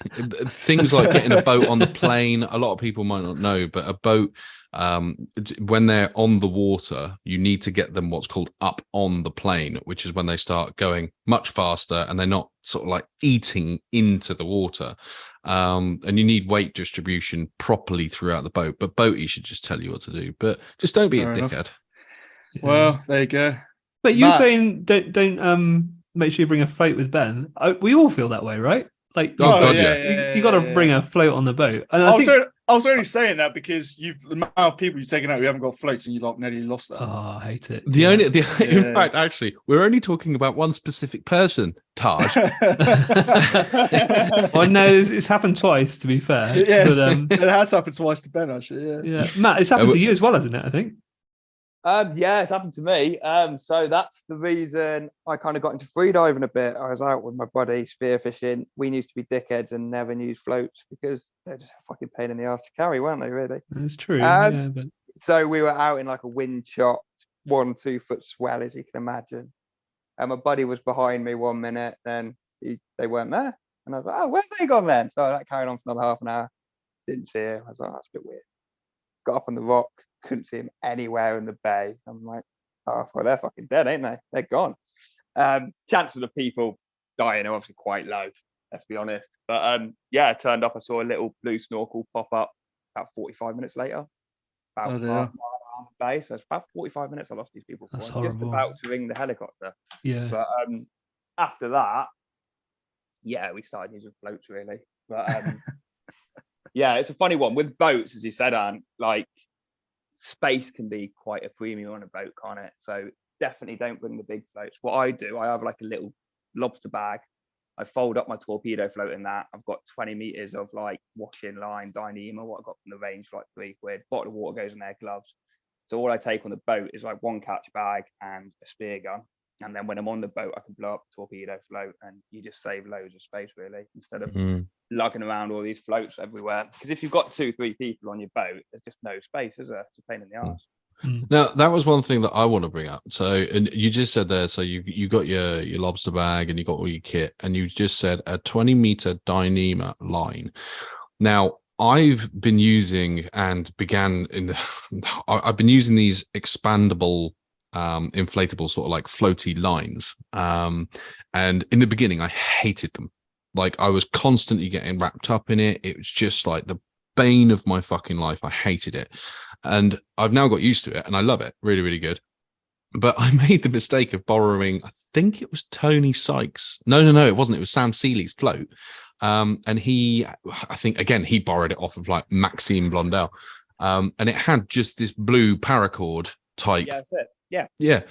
things like getting a boat on the plane. A lot of people might not know, but a boat, when they're on the water, you need to get them what's called up on the plane, which is when they start going much faster and they're not sort of like eating into the water. And you need weight distribution properly throughout the boat. But boaties should just tell you what to do. But just don't be a dickhead. Well, there you go. But you were Matt. saying don't make sure you bring a float with Ben. We all feel that way, right? Like Oh, God, you got to bring a float on the boat. And I was only saying that because the amount of people you've taken out who haven't got floats and you like nearly lost that. Oh, I hate it. In fact, actually, we're only talking about one specific person, Taj. Well, no, it's happened twice, to be fair. Yes, But, it has happened twice to Ben, actually. Yeah, Matt, it's happened to you as well, hasn't it? I think. Yeah, it's happened to me. So that's the reason I kind of got into freediving a bit. I was out with my buddy spearfishing. We used to be dickheads and never used floats because they're just a fucking pain in the ass to carry, weren't they? Really? That's true. But so we were out in like a wind shot, 1-2 foot swell, as you can imagine. And my buddy was behind me 1 minute, then they weren't there, and I was like, "Oh, where have they gone then?" So that carried on for another half an hour. Didn't see him. I was like, "Oh, that's a bit weird." Got up on the rock, couldn't see him anywhere in the bay. I'm like, "Oh, well, they're fucking dead, ain't they? They're gone." Chances of people dying are obviously quite low, let's be honest. But yeah, I turned up. I saw a little blue snorkel pop up about 45 minutes later. About half a mile around the bay. So it's about 45 minutes I lost these people for. That's I'm just horrible. about to ring the helicopter. Yeah. But after that, yeah, we started using floats really. But yeah, it's a funny one with boats, as you said, Anne. Like space can be quite a premium on a boat, can't it? So definitely don't bring the big floats. What I do, I have like a little lobster bag. I fold up my torpedo float in that. I've got 20 meters of like washing line, Dyneema, what I got from the range for like £3. Bottle of water goes in there, gloves. So all I take on the boat is like one catch bag and a spear gun. And then when I'm on the boat, I can blow up the torpedo float, and you just save loads of space really, instead of lugging around all these floats everywhere. Because if you've got 2-3 people on your boat, there's just no space, is there? It's a pain in the arse. Now, that was one thing that I want to bring up. So, and you just said there, so you got your lobster bag and you got all your kit, and you just said a 20-meter Dyneema line. Now, I've been using and began in the, I've been using these expandable, inflatable sort of like floaty lines. And in the beginning, I hated them. Like I was constantly getting wrapped up in it. It was just like the bane of my fucking life. I hated it. And I've now got used to it and I love it. Really, really good. But I made the mistake of borrowing, I think it was Tony Sykes. No, it wasn't. It was Sam Seeley's float. And he, I think, again, he borrowed it off of like Maxime Blondel. And it had just this blue paracord type. Yeah, that's it. Yeah. Yeah.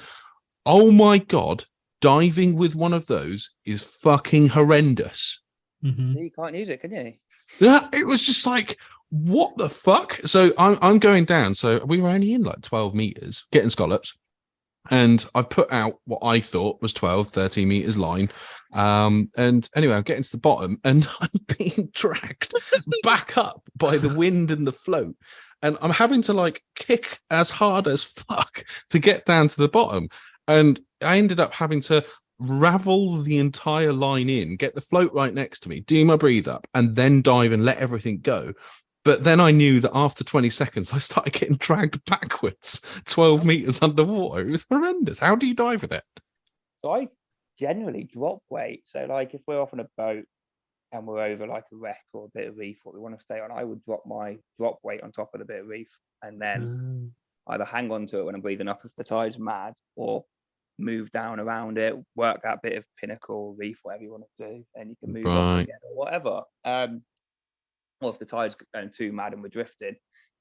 Oh my God. Diving with one of those is fucking horrendous. You can't use it, can you? Yeah, it was just like, what the fuck? So I'm going down. So we were only in like 12 meters getting scallops. And I put out what I thought was 12, 13 meters line. And anyway, I'm getting to the bottom and I'm being dragged back up by the wind and the float. And I'm having to like kick as hard as fuck to get down to the bottom. And I ended up having to ravel the entire line in, get the float right next to me, do my breathe up, and then dive and let everything go. But then I knew that after 20 seconds, I started getting dragged backwards 12 meters underwater. It was horrendous. How do you dive with it? So I generally drop weight. So like if we're off on a boat and we're over like a wreck or a bit of reef what we want to stay on, I would drop my drop weight on top of the bit of reef and then either hang on to it when I'm breathing up if the tide's mad, or move down around it, work that bit of pinnacle, reef, whatever you want to do, and you can move up again or whatever. Or if the tide's going too mad and we're drifting,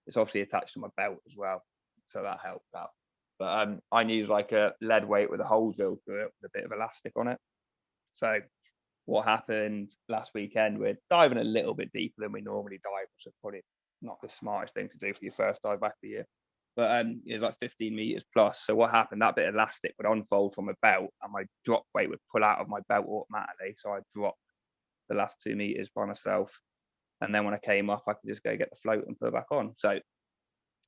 it's obviously attached to my belt as well, so that helped out. But I use like a lead weight with a hole drilled through it with a bit of elastic on it. So what happened last weekend, we're diving a little bit deeper than we normally dive, which is probably not the smartest thing to do for your first dive back of the year. But it was like 15 meters plus. So what happened, that bit of elastic would unfold from my belt and my drop weight would pull out of my belt automatically. So I dropped the last 2 meters by myself. And then when I came up, I could just go get the float and put it back on. So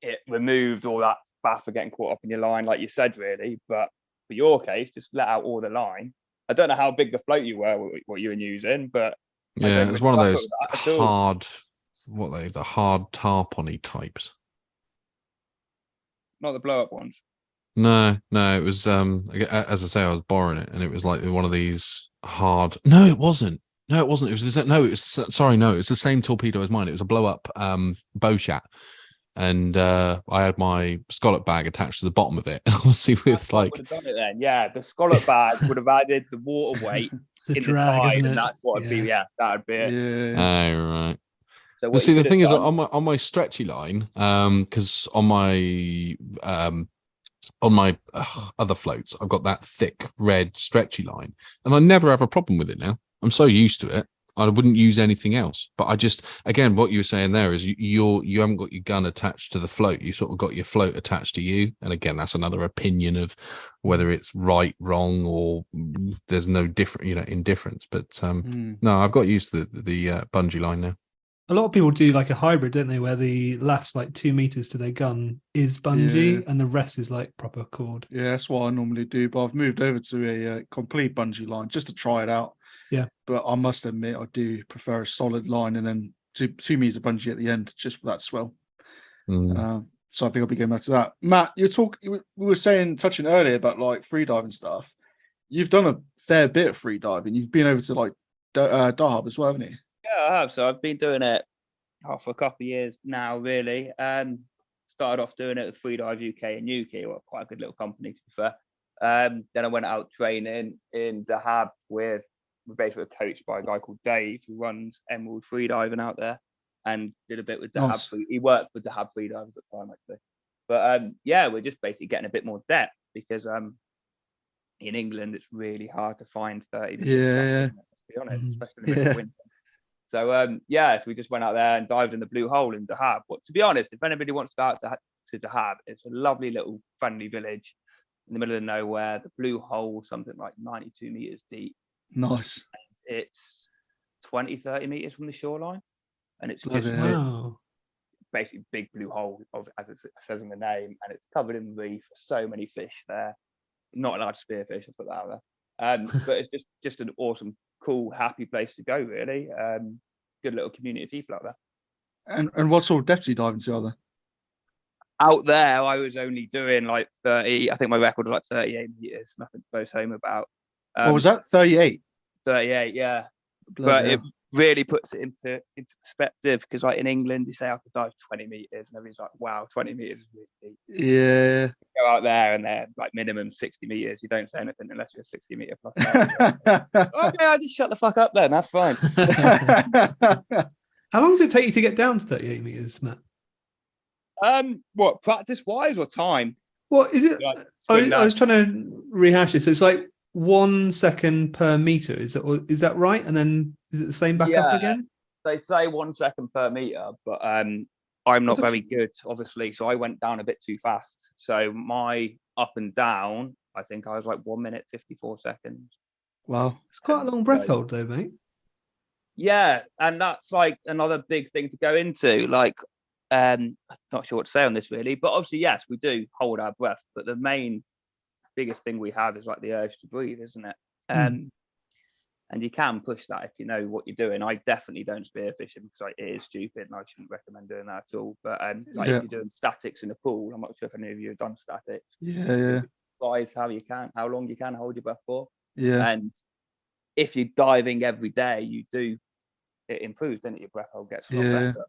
it removed all that faff of getting caught up in your line, like you said, really. But for your case, just let out all the line. I don't know how big the float you were, what you were using, but yeah, it was one of those hard, the hard tarpon-y types. Not the blow-up ones. No, it was as I say, I was borrowing it, and it was like one of these hard. No, it wasn't. It was the same torpedo as mine. It was a blow-up bow chat. and I had my scallop bag attached to the bottom of it. And obviously, with like, would have done it then. Yeah, the scallop bag would have added the water weight It's a in the drag, tide, isn't and it? that's what it'd be. Yeah, that'd be it. Yeah. oh right. So But what see, you the could have thing is, done, on my stretchy line, because on my other floats, I've got that thick red stretchy line, and I never have a problem with it now. I'm so used to it. I wouldn't use anything else. But I just, again, what you were saying there is you haven't got your gun attached to the float. You sort of got your float attached to you. And again, that's another opinion of whether it's right, wrong, or there's no different, indifference. But no, I've got used to the bungee line now. A lot of people do like a hybrid, don't they, where the last like 2 meters to their gun is bungee and the rest is like proper cord. Yeah, that's what I normally do. But I've moved over to a complete bungee line just to try it out. Yeah. But I must admit, I do prefer a solid line and then 2 meters of bungee at the end just for that swell. So I think I'll be going back to that. Matt, we were touching earlier about like freediving stuff. You've done a fair bit of freediving. You've been over to like Dahab as well, haven't you? yeah, I have. So I've been doing it for a couple of years now, really. Started off doing it with Freedive UK and UK, well, quite a good little company to be fair. Then I went out training in Dahab we're basically coached by a guy called Dave who runs Emerald Freediving out there, and did a bit with Dahab. Nice. He worked with Dahab Freedivers at the time actually. But yeah, we're just basically getting a bit more depth because in England it's really hard to find 30 meters. Yeah. Let's be honest, especially in the middle of winter. So yeah, so we just went out there and dived in the blue hole in Dahab. But to be honest, if anybody wants to go out to Dahab, it's a lovely little friendly village in the middle of nowhere. The blue hole, something like 92 meters deep. Nice. It's 20, 30 meters from the shoreline. And it's Bloody just hell. this Wow. basically big blue hole, as it says in the name. And it's covered in reef. So many fish there. Not allowed to spearfish, I'll put that out there. But it's just an awesome, cool, happy place to go, really. Good little community of people out there. And what sort of depths are you diving to, are there? Out there, I was only doing like 30. I think my record was like 38 meters. Nothing to boast home about. What was that? 38? 38, yeah. Bloody But hell. it really puts it into perspective because, like in England, you say I could dive 20 meters, and everybody's like, "Wow, 20 meters is really deep." Yeah. Go out there, and they're like minimum 60 meters. You don't say anything unless you're a 60 meter plus. Okay, I just shut the fuck up then. That's fine. How long does it take you to get down to 38 meters, Matt? What, practice wise or time? What is it? Like, I was trying to rehash it. So it's like 1 second per meter. Is that right? And then is it the same back up again? They say 1 second per meter, but I'm not very good, obviously. So I went down a bit too fast. So my up and down, I think I was like 1 minute 54 seconds. Wow. It's quite a long breath hold, though, mate. Yeah, and that's like another big thing to go into. Like, I'm not sure what to say on this really, but obviously, yes, we do hold our breath. But the biggest thing we have is like the urge to breathe, isn't it? And you can push that if you know what you're doing. I definitely don't spearfishing because it is stupid and I shouldn't recommend doing that at all. But if you're doing statics in a pool, I'm not sure if any of you have done statics. Yeah. Advise how long you can hold your breath for. Yeah. And if you're diving every day, it improves, doesn't it? Your breath hold gets a lot better.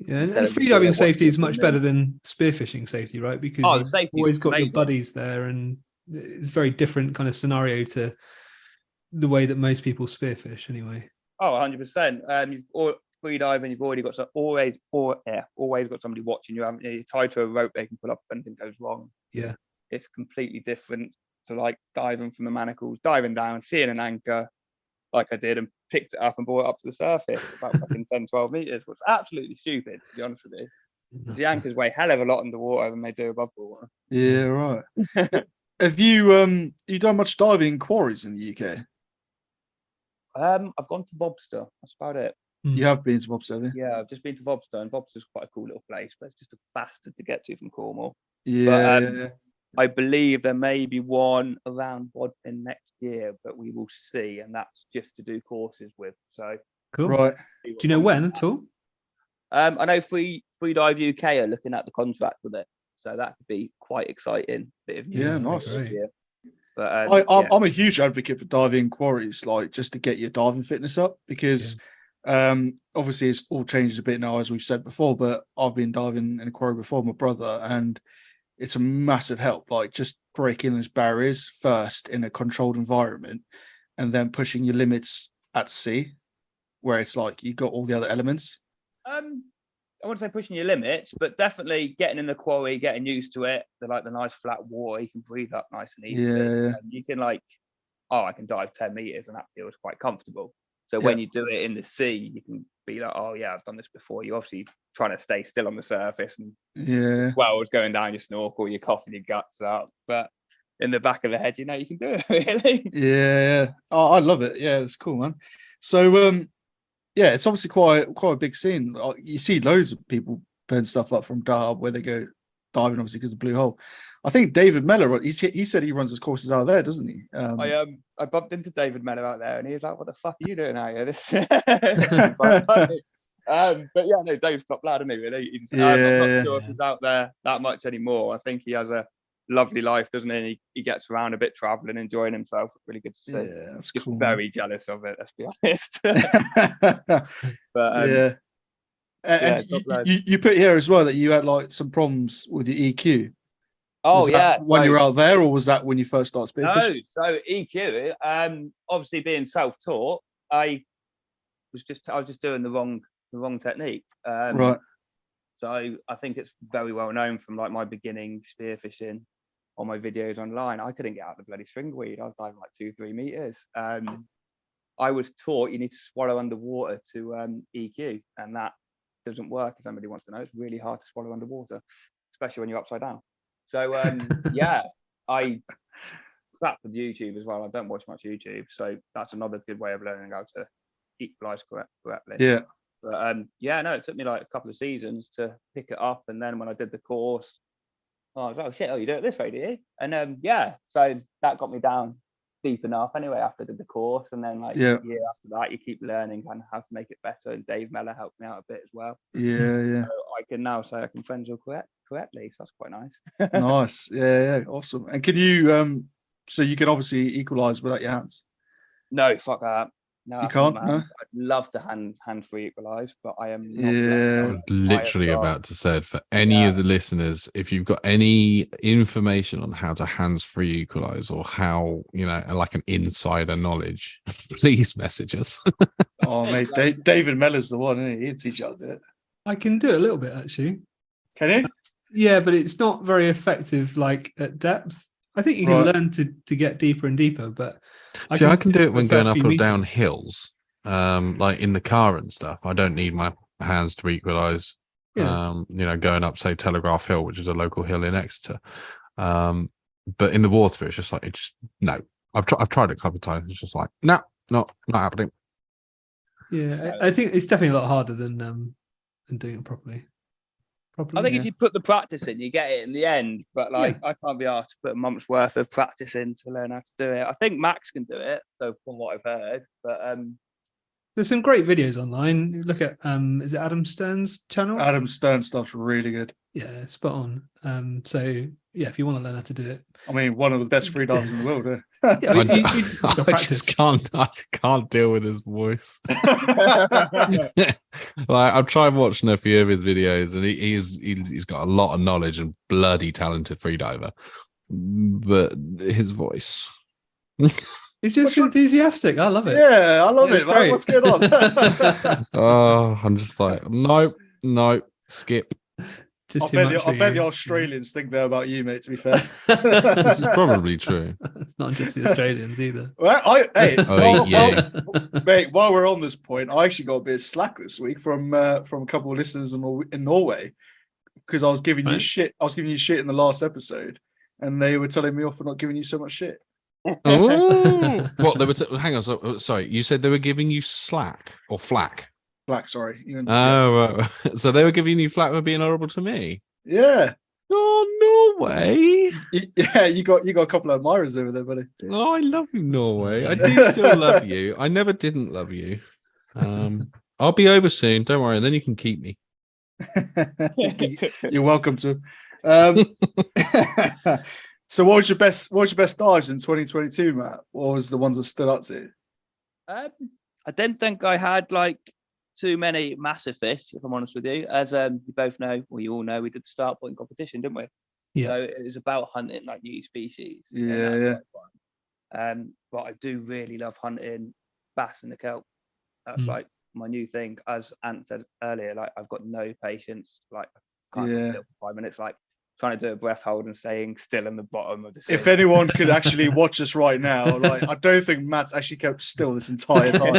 Yeah, and freediving safety is much better than spearfishing safety, right? Because you've always got your buddies there, and it's a very different kind of scenario to the way that most people spearfish, anyway. Oh, 100%. Freediving, you've already got always got somebody watching you. You're tied to a rope they can pull up if anything goes wrong. Yeah, it's completely different to like diving from the manacles, diving down, seeing an anchor, like I did, and picked it up and brought it up to the surface about fucking 10, 12 meters. Was absolutely stupid, to be honest with you. The anchors weigh hell of a lot underwater than they do above the water. Yeah, right. Have you done much diving in quarries in the UK? I've gone to Bobster. That's about it. You have been to Bobster, have you? Yeah, I've just been to Bobster, and Bobster's quite a cool little place, but it's just a bastard to get to from Cornwall. Yeah. I believe there may be one around Bodmin next year, but we will see, and that's just to do courses with. So cool. Right. Do you know when at all? I know Freedive UK are looking at the contract with it, so that could be quite exciting. Bit of news nice. But I'm a huge advocate for diving quarries, like just to get your diving fitness up, because Obviously, it's all changed a bit now, as we've said before. But I've been diving in a quarry before, my brother, and it's a massive help. Like just breaking those barriers first in a controlled environment, and then pushing your limits at sea, where it's like you got all the other elements. I wouldn't say pushing your limits, but definitely getting in the quarry, getting used to it. They're like the nice flat water, you can breathe up nice and easily. Yeah. And you can like, I can dive 10 meters and that feels quite comfortable. So Yeah. when you do it in the sea, you can be like, oh yeah, I've done this before. You're obviously trying to stay still on the surface, and the swell's going down your snorkel, you're coughing your guts up. But in the back of the head, you know you can do it, really. Yeah. Oh, I love it. Yeah, it's cool, man. So yeah, it's obviously quite a big scene. You see loads of people putting stuff up from Dahab where they go diving, obviously because of the blue hole. I think David Mellor, he said he runs his courses out there, doesn't he? I bumped into David Mellor out there, and he was like, "What the fuck are you doing out here?" This is quite funny. But yeah, no, Dave's top lad, isn't he? Really? I'm not sure if he's out there that much anymore. I think he has a lovely life, doesn't he? And he gets around a bit, traveling, enjoying himself. Really good to see. Yeah, that's just cool. Very jealous of it, let's be honest. But yeah. And you put here as well that you had like some problems with your EQ. Oh yeah, when you were out there, or was that when you first started spearfishing? No, so EQ. Obviously being self-taught, I was just doing the wrong technique. Right. So I think it's very well known from like my beginning spearfishing on my videos online. I couldn't get out the bloody stringweed. I was diving like 2-3 meters. I was taught you need to swallow underwater to EQ, and that doesn't work. If anybody wants to know, it's really hard to swallow underwater, especially when you're upside down. So yeah, I crap with YouTube as well. I don't watch much YouTube, so that's another good way of learning how to equalize correctly. Yeah. But yeah, no, it took me like a couple of seasons to pick it up, and then when I did the course, I was like, oh shit, you do it this way, do you? And yeah, so that got me down deep enough anyway after I did the course, and then like a year after that, you keep learning kind of how to make it better. And Dave Mellor helped me out a bit as well. Yeah. So I can now say I can frenzel correctly, so that's quite nice. Nice. Yeah, awesome. And can you so you can obviously equalize without your hands? No, fuck that. No, you can't. No? I'd love to hand free equalize, but I am not. Yeah, I was literally about to say, for any of the listeners, if you've got any information on how to hands free equalize, or how, you know, like an insider knowledge, please message us. Oh mate, David Mellor's the one, isn't he? He'd teach you how to do it. I can do it a little bit actually. Can you? Yeah, but it's not very effective like at depth. I think you can learn to get deeper and deeper, but I can do it when going up or down hills, like in the car and stuff. I don't need my hands to equalize. Yeah. You know, going up, say, Telegraph Hill, which is a local hill in Exeter. But in the water, it's just like no. I've tried it a couple of times. It's just like not happening. Yeah, I think it's definitely a lot harder than doing it properly. I think if you put the practice in, you get it in the end. But like, I can't be asked to put a month's worth of practice in to learn how to do it. I think Max can do it, so from what I've heard. But there's some great videos online. Look at is it Adam Stern's channel? Adam Stern stuff's really good. Yeah, spot on. So yeah, if you want to learn how to do it, I mean, one of the best freedivers in the world. I just can't deal with his voice. Like, I've tried watching a few of his videos, and he's got a lot of knowledge and bloody talented freediver, but his voice. It's just enthusiastic. I love it. Yeah, I love it, man. What's going on? Oh, I'm just like, nope, skip. Just I bet the Australians think that about you, mate, to be fair. This is probably true. It's not just the Australians either. Well, mate, while we're on this point, I actually got a bit of slack this week from a couple of listeners in Norway, because I was giving you shit. I was giving you shit in the last episode, and they were telling me off for not giving you so much shit. Oh, what they were? Hang on, sorry. You said they were giving you slack or flack? Flack, sorry. Yes. Right. So they were giving you flack for being horrible to me. Yeah. Oh, Norway. Yeah, you got a couple of admirers over there, buddy. Oh, I love you, Norway. I do still love you. I never didn't love you. I'll be over soon. Don't worry. Then you can keep me. You're welcome to. So what was your best dives in 2022, Matt? What was the ones that stood out to you? I didn't think I had like too many massive fish, if I'm honest with you. As you both know, or you all know, we did the start point competition, didn't we? Yeah. So it was about hunting like new species. and Yeah, that's yeah. quite fun. But I do really love hunting bass in the kelp. That's like my new thing. As Ant said earlier, like I've got no patience. Like I can't sit still for 5 minutes. Like trying to do a breath hold and staying still in the bottom of the sea. If anyone could actually watch us right now, like I don't think Matt's actually kept still this entire time.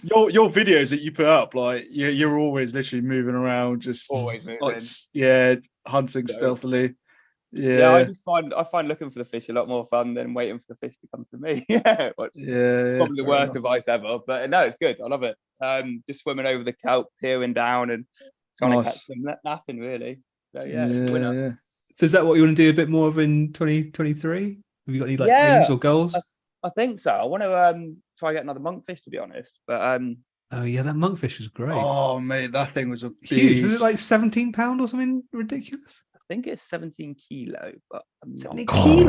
your videos that you put up, like you're always literally moving around, just Always like, hunting stealthily. Yeah, I find looking for the fish a lot more fun than waiting for the fish to come to me. Probably the worst advice ever, but no, it's good. I love it. Just swimming over the kelp, peering down, and trying to catch them napping. Really. So winner. So is that what you want to do a bit more of in 2023? Have you got any aims or goals? I think so. I want to try get another monkfish, to be honest. But oh yeah, that monkfish was great. Oh mate, that thing was a huge. Was it like 17 pound or something ridiculous? I think it's 17 kilo, but I'm not.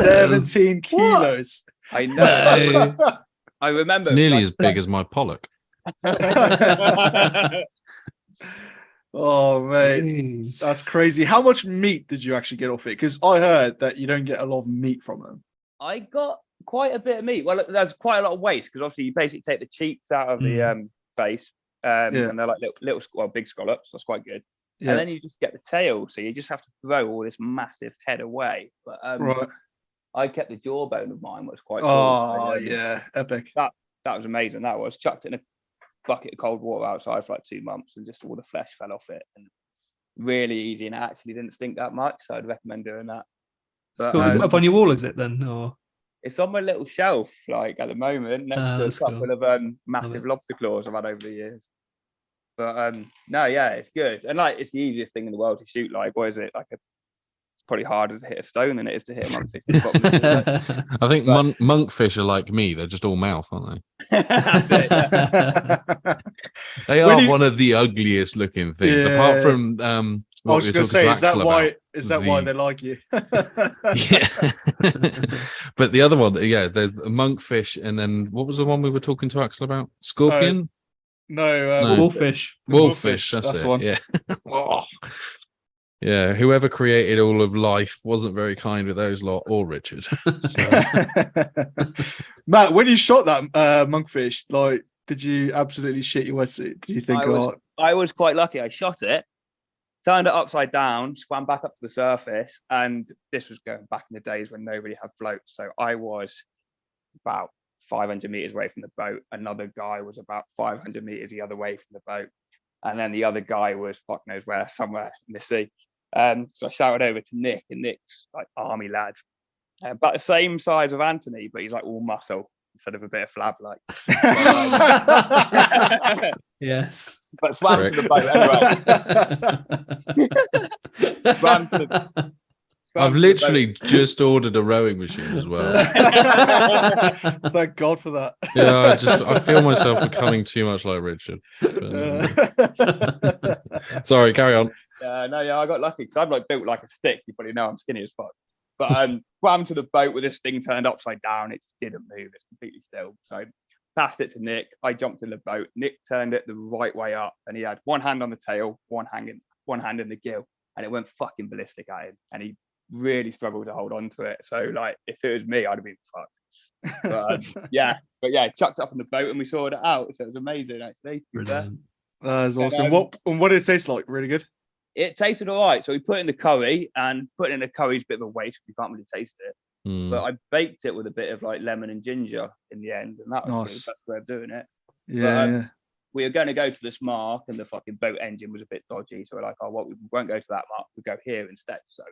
17 kilos. I know. I remember. It's nearly as big as my pollock. Oh mate, that's crazy. How much meat did you actually get off it? Because I heard that you don't get a lot of meat from them. I got quite a bit of meat. Well, there's quite a lot of waste because obviously you basically take the cheeks out of the face, and they're like big scallops. That's quite good. Yeah. And then you just get the tail, so you just have to throw all this massive head away. But I kept the jawbone of mine, which was quite cool. Oh yeah, epic. That was amazing. That was chucked in a bucket of cold water outside for like 2 months, and just all the flesh fell off it. And really easy, and it actually didn't stink that much. So I'd recommend doing that. But, cool. Is it up on your wall? Is it then, or? It's on my little shelf, like at the moment, next to a couple of massive lobster claws I've had over the years. But no, yeah, it's good, and like it's the easiest thing in the world to shoot. Like, what is it? Like it's probably harder to hit a stone than it is to hit a monkfish. I think monkfish are like me; they're just all mouth, aren't they? That's it, yeah. They are one of the ugliest looking things, apart from. I was going to say, is that why they like you? Yeah. But the other one, there's a monkfish, and then what was the one we were talking to Axel about? Scorpion. No, wolfish. Wolfish. That's it. One. Yeah. Yeah. Whoever created all of life wasn't very kind with those lot, or Richard. Matt, when you shot that monkfish, like, did you absolutely shit your wetsuit? Did you think? I was quite lucky. I shot it, turned it upside down, swam back up to the surface, and this was going back in the days when nobody had floats. So I was about 500 meters away from the boat. Another guy was about 500 meters the other way from the boat, and then the other guy was fuck knows where, somewhere in the sea. So I shouted over to Nick, and Nick's like army lad, about the same size of Anthony, but he's like all muscle instead of a bit of flab, like. Yes. But swam to the boat anyway. Swam to the I've literally just ordered a rowing machine as well. Thank God for that. Yeah, I feel myself becoming too much like Richard. Sorry, carry on. I got lucky because I'm like built like a stick. You probably know I'm skinny as fuck. But swam to the boat with this thing turned upside down. It just didn't move. It's completely still. So passed it to Nick. I jumped in the boat. Nick turned it the right way up, and he had one hand on the tail, one hand in the gill, and it went fucking ballistic at him. And he really struggled to hold on to it. So like, if it was me, I'd have been fucked. But chucked up on the boat, and we sorted it out. So it was amazing, actually. That was awesome. What did it taste like? Really good. It tasted all right. So we put it in the curry, and putting in the curry is a bit of a waste. You can't really taste it. But I baked it with a bit of like lemon and ginger in the end, and that was the best way of doing it. Yeah. We were going to go to this mark, and the fucking boat engine was a bit dodgy. So we're like, we won't go to that mark. We'll go here instead. So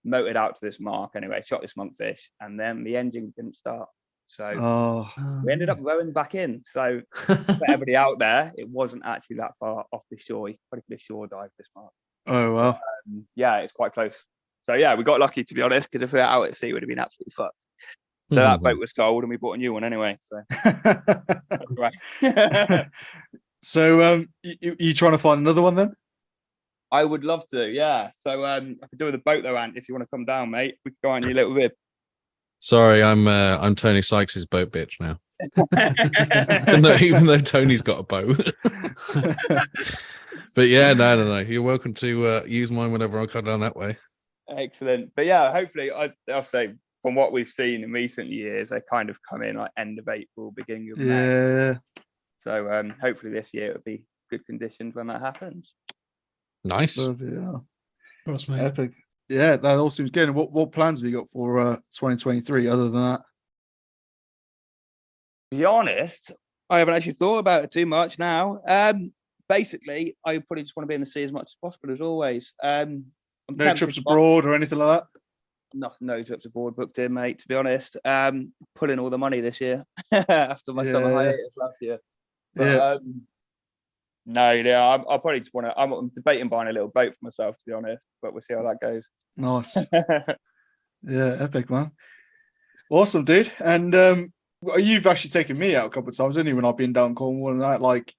motored out to this mark anyway, shot this monkfish, and then the engine didn't start. So we ended up rowing back in. So for everybody out there, it wasn't actually that far off the shore. You probably could have shore dived this mark. Oh wow. It's quite close. So yeah, we got lucky, to be honest, because if we were out at sea, we'd have been absolutely fucked. So that boat was sold, and we bought a new one anyway. So right. So you trying to find another one then? I would love to, yeah. So I could do with a boat though, Ant, if you want to come down, mate. We could go on your little rib. Sorry, I'm Tony Sykes's boat bitch now. Even though Tony's got a boat. But yeah, no. You're welcome to use mine whenever I come down that way. Excellent. But yeah, hopefully, I'll say from what we've seen in recent years, they kind of come in like end of April, beginning of May. Yeah. So hopefully this year it'll be good conditions when that happens. Nice. Cross, mate. Epic. Yeah, that all seems good. And what plans have you got for 2023 other than that? To be honest, I haven't actually thought about it too much now. Basically, I probably just want to be in the sea as much as possible, as always. I'm No trips abroad or anything like that? No trips abroad booked in, mate, to be honest. Pulling all the money this year after my summer hiatus last year. But, no, yeah, I probably just want to. I'm debating buying a little boat for myself, to be honest, but we'll see how that goes. Nice. Yeah, epic, man. Awesome, dude. And you've actually taken me out a couple of times, haven't you, when I've been down Cornwall and that? Like,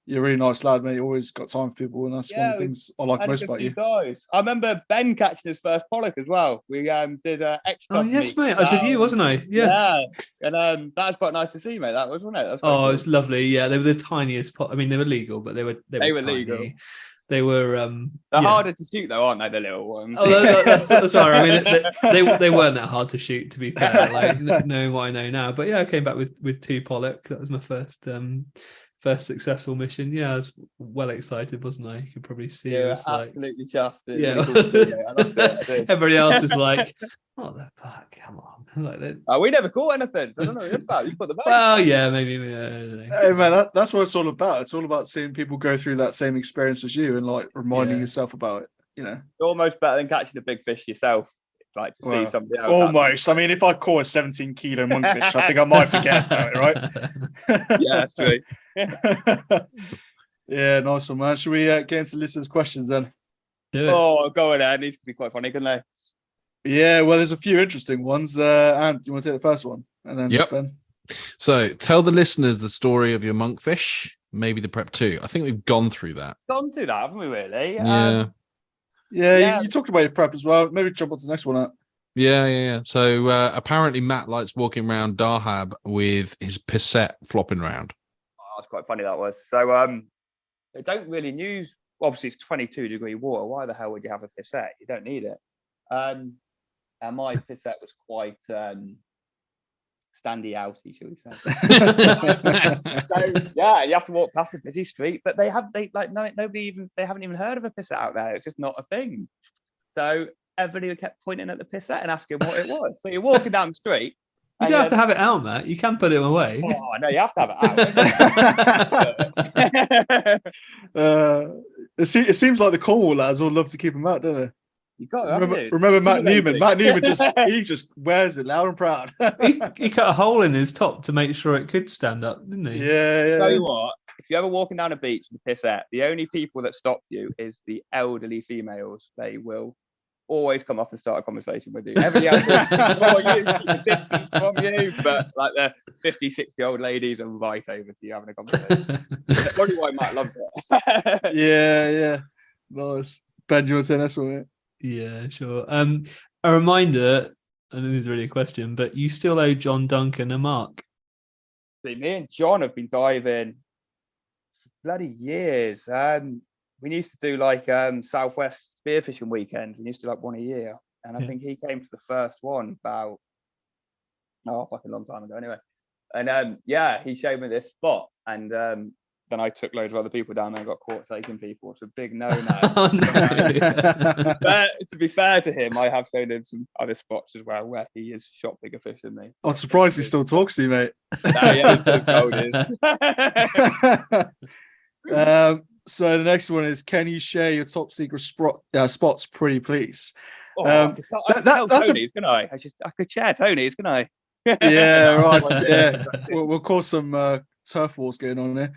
you're a really nice lad, mate. You always got time for people, and that's one of the things I like most about you. Guys. I remember Ben catching his first pollock as well. We did X Club. Oh yes, mate. I was with you, wasn't I? Yeah. And that was quite nice to see, mate. That was, wasn't it? That was cool. It was lovely. Yeah, they were the tiniest. I mean, they were legal, but they were tiny. Legal. They were. They're harder to shoot, though, aren't they? The little ones. Oh, that's sorry. I mean, they weren't that hard to shoot, to be fair. Like knowing what I know now, but yeah, I came back with 2 pollock. That was my first successful mission. Yeah, I was well excited, wasn't I? You could probably see. Yeah, absolutely chuffed. Yeah. I loved it. Everybody else was like, "What the fuck? Come on!" Like that. We never caught anything. So I don't know what it's about. You put the boat. Well, yeah, maybe. Hey, man, that's what it's all about. It's all about seeing people go through that same experience as you and like reminding yourself about it. You know, it's almost better than catching a big fish yourself. Like to see somebody else. Almost. I mean, if I caught a 17-kilo monkfish, I think I might forget about it, right? Yeah, that's true. Yeah, nice one, man. Should we get into listeners' questions then? Oh, go ahead. These could be quite funny, couldn't they? Yeah, well, there's a few interesting ones. And you want to take the first one? And then Ben? So tell the listeners the story of your monkfish, maybe the prep too. I think we've gone through that. Haven't we, really? Yeah. You talked about your prep as well. Maybe jump on to the next one up. Yeah. So apparently Matt likes walking around Dahab with his pisset flopping around. Oh, that's quite funny, that was. So they don't really use, obviously it's 22-degree water. Why the hell would you have a pisset? You don't need it. And my pisset was quite standy outy, shall we say. So yeah, you have to walk past a busy street, but they haven't even heard of a pisset out there. It's just not a thing. So everybody kept pointing at the pisset and asking what it was. So you're walking down the street. You don't have to have it out, Matt. You can put it away. Oh no, you have to have it out. It seems like the Cornwall lads all love to keep them out, don't they? You got remember Matt Newman. Matt Newman just wears it loud and proud. he cut a hole in his top to make sure it could stand up, didn't he? Yeah. Tell you what, if you're ever walking down a beach with a pisset, the only people that stop you is the elderly females. They will always come up and start a conversation with you. Everybody else will keep a distance from you, but like the 50, 60-year-old ladies are right over to you having a conversation. That's probably why Matt loves it. Yeah. Nice. Ben, do you want to say this one, mate? Yeah, sure. A reminder, I don't think it's really a question, but you still owe John Duncan a mark. See, me and John have been diving for bloody years. We used to do like Southwest spearfishing weekends. We used to do like one a year, and I think he came to the first one about a fucking long time ago. Anyway, and he showed me this spot, and then I took loads of other people down there and got caught taking people. It's a big no now. Oh, no. But to be fair to him, I have shown him some other spots as well where he has shot bigger fish than me. I'm surprised he still talks to you, mate. So the next one is, can you share your top secret spots, pretty please? I could tell Tony's, can I? I could share Tony's, can I? Yeah, right. Yeah, we'll call some turf wars going on there.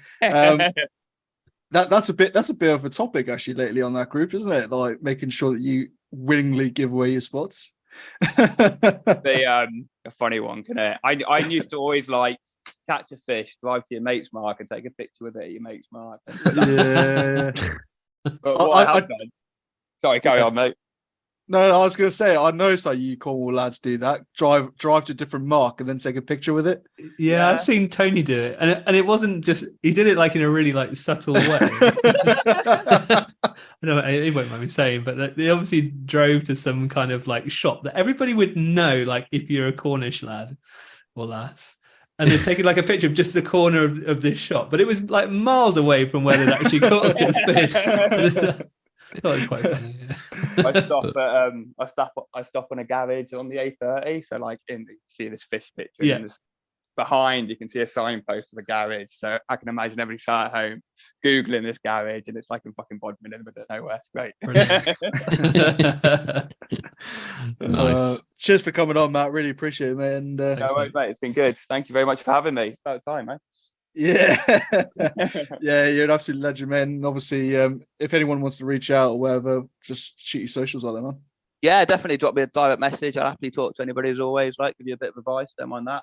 That's a bit of a topic actually lately on that group, isn't it? Like making sure that you willingly give away your spots. A funny one, can it? I used to always like catch a fish, drive to your mate's mark, and take a picture with it at your mate's mark. Yeah. But what I have done. Sorry, carry on, mate. No, I was going to say, I noticed that you Cornwall lads do that. Drive to a different mark and then take a picture with it. Yeah, I've seen Tony do it, and it wasn't just he did it like in a really like subtle way. I know he won't mind me saying, but they obviously drove to some kind of like shop that everybody would know, like if you're a Cornish lad or lass, and they've taken like a picture of just the corner of this shop, but it was like miles away from where they'd actually caught this fish. I thought it was quite funny. Yeah. I stop on a garage on the A30, so like you see this fish picture, Yeah. and there's behind you can see a signpost of a garage. So I can imagine everybody sat at home googling this garage, and it's like in fucking Bodmin in the middle of nowhere. It's great. Nice. Cheers for coming on, Matt. Really appreciate it, mate. And No worries, mate. It's been good. Thank you very much for having me. About time, mate. yeah, yeah, you're an absolute legend, man. And obviously, if anyone wants to reach out or whatever, just shoot your socials out there, man. Yeah, definitely drop me a direct message. I'll happily talk to anybody as always. Like, give you a bit of advice. Don't mind that.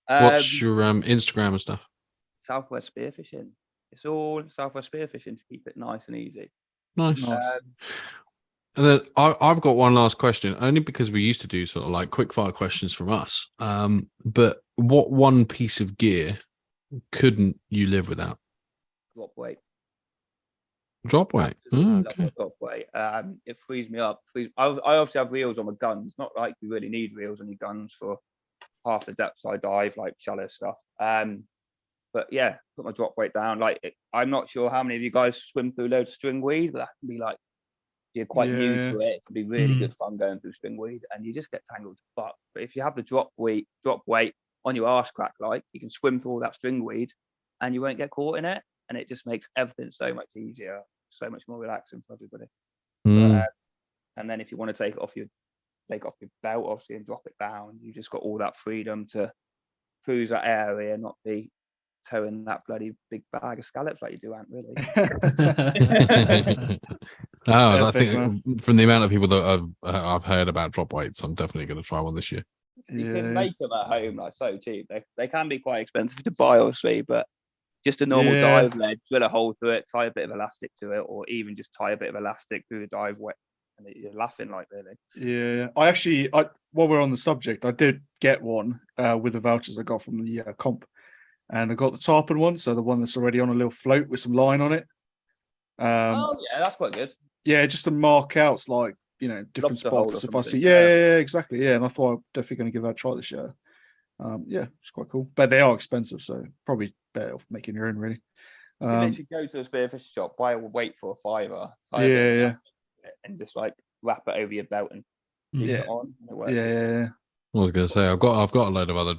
What's your Instagram and stuff? Southwest Spearfishing. It's all Southwest Spearfishing to keep it nice and easy. Nice. Nice. And then I've got one last question, only because we used to do sort of like quick fire questions from us. But what one piece of gear couldn't you live without? Drop weight. Drop weight. Absolutely Oh, love okay. my drop weight. It frees me up. I obviously have reels on my guns. Not like you really need reels on your guns for half the depths I dive, like shallow stuff. But yeah, put my drop weight down. I'm not sure how many of you guys swim through loads of stringweed, but that can be like, you're quite new to it. It can be really good fun going through stringweed, and you just get tangled to fuck. But if you have the drop weight on your arse crack, like you can swim through all that stringweed, and you won't get caught in it, and it just makes everything so much easier, so much more relaxing for everybody. And then if you want to take off your belt, obviously, and drop it down, you just got all that freedom to cruise that area, not be towing that bloody big bag of scallops like you do, Ant, really. I Epic, think man. from the amount of people that I've heard about drop weights, I'm definitely going to try one this year. You can make them at home, like so cheap. They can be quite expensive to buy, obviously, but just a normal dive lead, drill a hole through it, tie a bit of elastic to it, or even just tie a bit of elastic through the dive wet, and you're laughing like really. Yeah, while we're on the subject, I did get one with the vouchers I got from the comp, and I got the tarpon one, so the one that's already on a little float with some line on it. Oh yeah, that's quite good. Yeah, just to mark out like different spots. If I see, yeah, exactly, yeah. And I thought I'm definitely going to give that a try this year. Yeah, it's quite cool, but they are expensive, so probably better off making your own, really. You literally go to a spearfish shop, buy a weight for a $5, and just like wrap it over your belt and keep it on. And it works. Yeah. I was going to say I've got a load of other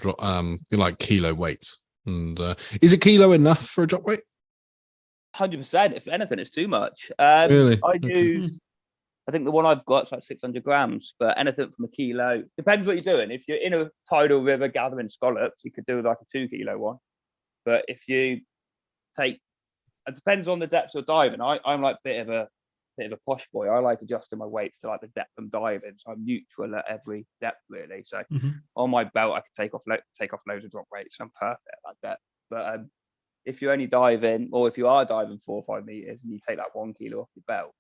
like kilo weights, and is a kilo enough for a drop weight? 100%. If anything, it's too much. Really? I think the one I've got is like 600 grams, but anything from a kilo depends what you're doing. If you're in a tidal river gathering scallops, you could do like a 2 kilo one. But if you it depends on the depths you're diving. I'm like a bit of a posh boy. I like adjusting my weights to like the depth I'm diving, so I'm neutral at every depth really. So on my belt, I can take off loads of drop weights. I'm perfect at that. But if you're only diving, or if you are diving 4 or 5 meters, and you take that 1 kilo off your belt,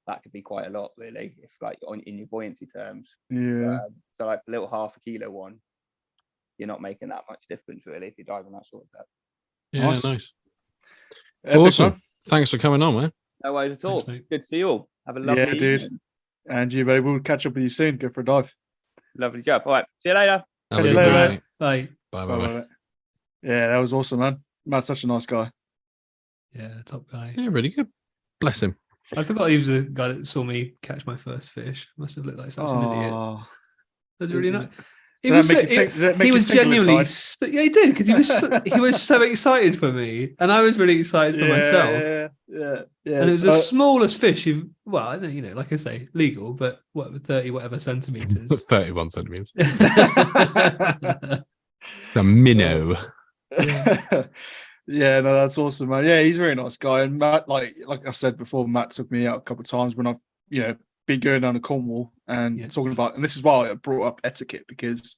that could be quite a lot, really, if like in your buoyancy terms. Yeah. So like a little half a kilo one, you're not making that much difference, really, if you're diving that sort of depth. Yeah, nice. Awesome. Man. Thanks for coming on, man. No worries at all. Thanks, good to see you all. Have a lovely evening. Dude. And you, mate. We'll catch up with you soon. Go for a dive. Lovely job. All right. See you later. Catch you later, mate. Bye. Bye. Yeah, that was awesome, man. Matt's such a nice guy. Yeah, top guy. Yeah, really good. Bless him. I forgot he was the guy that saw me catch my first fish. Must have looked like such an idiot. That's really nice. He was genuinely, yeah, he did, because he was so excited for me, and I was really excited for myself. Yeah. And it was the smallest fish. Well, like I say, legal, but 30 whatever centimeters. 31 centimeters. The minnow. Yeah, no, that's awesome, man. Yeah, he's a very nice guy. And Matt, like I said before, Matt took me out a couple of times when I've, been going down to Cornwall and talking about, and this is why I brought up etiquette, because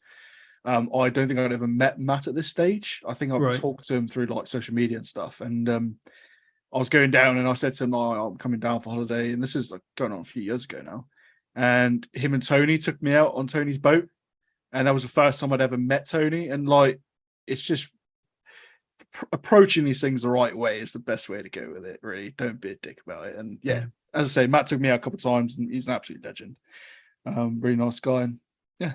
I don't think I'd ever met Matt at this stage. I think I've talked to him through like social media and stuff. And I was going down and I said to him, I'm coming down for holiday. And this is like going on a few years ago now. and him and Tony took me out on Tony's boat, and that was the first time I'd ever met Tony. And like, it's just approaching these things the right way is the best way to go with it. Really, don't be a dick about it. And yeah, as I say, Matt took me out a couple of times, and he's an absolute legend. Really nice guy. And yeah.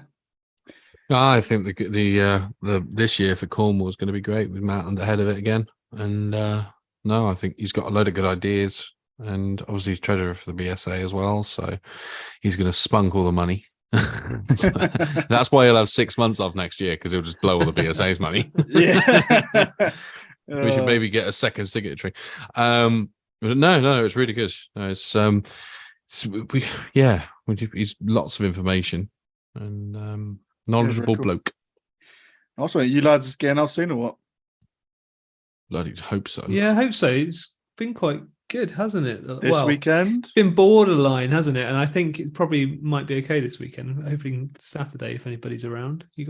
I think the this year for Cornwall is going to be great with Matt on the head of it again. And no, I think he's got a load of good ideas, and obviously he's treasurer for the BSA as well, so he's going to spunk all the money. That's why he'll have 6 months off next year, because he'll just blow all the BSA's money. Yeah. We should maybe get a second signatory. But no, it's really good. He's lots of information and knowledgeable cool. bloke. Also, you lads getting out soon or what? Bloody hope so. Yeah, I hope so. It's been quite good, hasn't it? This weekend? It's been borderline, hasn't it? And I think it probably might be okay this weekend. Hoping Saturday, if anybody's around. I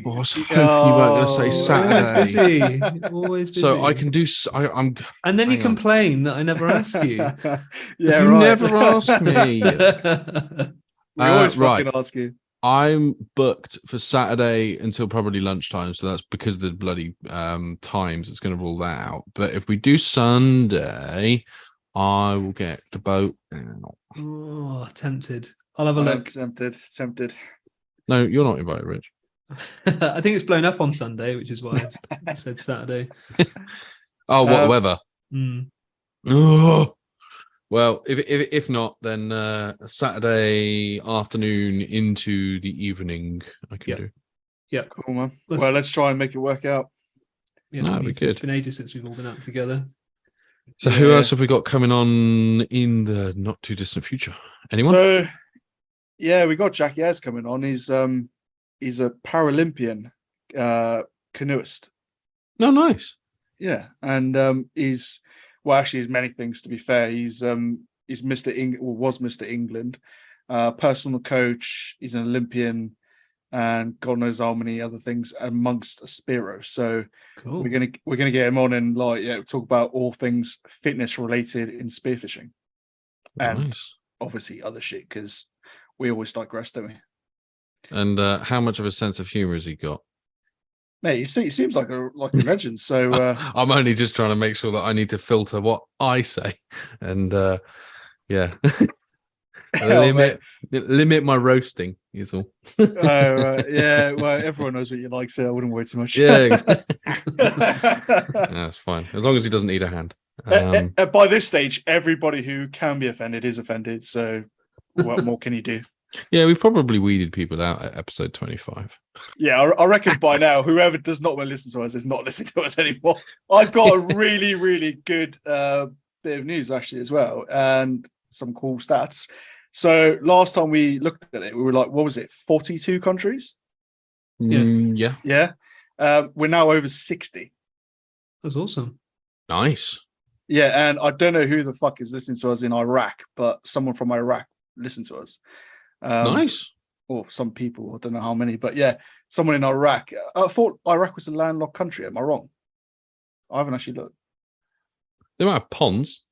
was hoping you weren't going to say Saturday. Always busy. So I can do. I'm. And then you complain that I never ask you. Yeah, you right. never ask me. We always fucking ask you. I'm booked for Saturday until probably lunchtime, so that's because of the bloody times. It's going to rule that out. But if we do Sunday, I will get the boat out. Oh, tempted. I'll have a look. Tempted. No, you're not invited, Rich. I think it's blown up on Sunday, which is why I said Saturday. Oh, what weather? Oh. Well, if not, then Saturday afternoon into the evening, I can do. Yeah, cool, man. Let's try and make it work out. Yeah, that'd be good. It's been ages since we've all been out together. So, who else have we got coming on in the not too distant future? Anyone? So, yeah, we got Jack Ayres coming on. He's a Paralympian canoeist. Oh, nice. Yeah, and he's. Well, actually, he's many things. To be fair, he's Mr. Was Mr. England, personal coach. He's an Olympian, and God knows how many other things amongst a Spiro. So cool. we're gonna get him on and talk about all things fitness related in spearfishing, and obviously other shit because we always digress, don't we? And how much of a sense of humor has he got? Mate, he seems like a legend. So I'm only just trying to make sure that I need to filter what I say, and limit my roasting is all. Yeah, well, everyone knows what you like, so I wouldn't worry too much. Yeah, exactly. That's fine as long as he doesn't need a hand. By this stage, everybody who can be offended is offended. So what more can you do? Yeah, we've probably weeded people out at episode 25. Yeah, I reckon by now, whoever does not want to listen to us is not listening to us anymore. I've got a really, really good bit of news, actually, as well, and some cool stats. So last time we looked at it, we were like, what was it, 42 countries? Yeah. We're now over 60. That's awesome. Nice. Yeah, and I don't know who the fuck is listening to us in Iraq, but someone from Iraq listened to us. Nice. Or some people, I don't know how many, but yeah, someone in Iraq. I thought Iraq was a landlocked country. Am I wrong? I haven't actually looked. They might have ponds.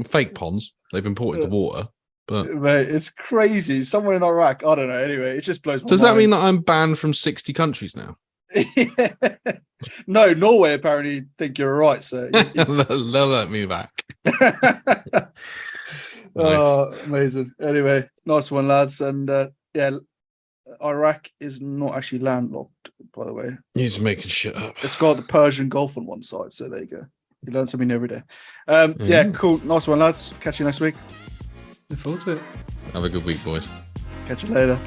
Fake ponds. They've imported the water. But mate, it's crazy. Someone in Iraq. I don't know. Anyway, it just blows my mind. Does that mean that I'm banned from 60 countries now? No, Norway apparently think you're right, so they'll let me back. Oh, amazing. Anyway, nice one, lads. And Iraq is not actually landlocked, by the way. You're just making shit up. It's got the Persian Gulf on one side, so there you go. You learn something every day. Yeah, cool. Nice one, lads. Catch you next week. Look forward to it. Have a good week, boys. Catch you later.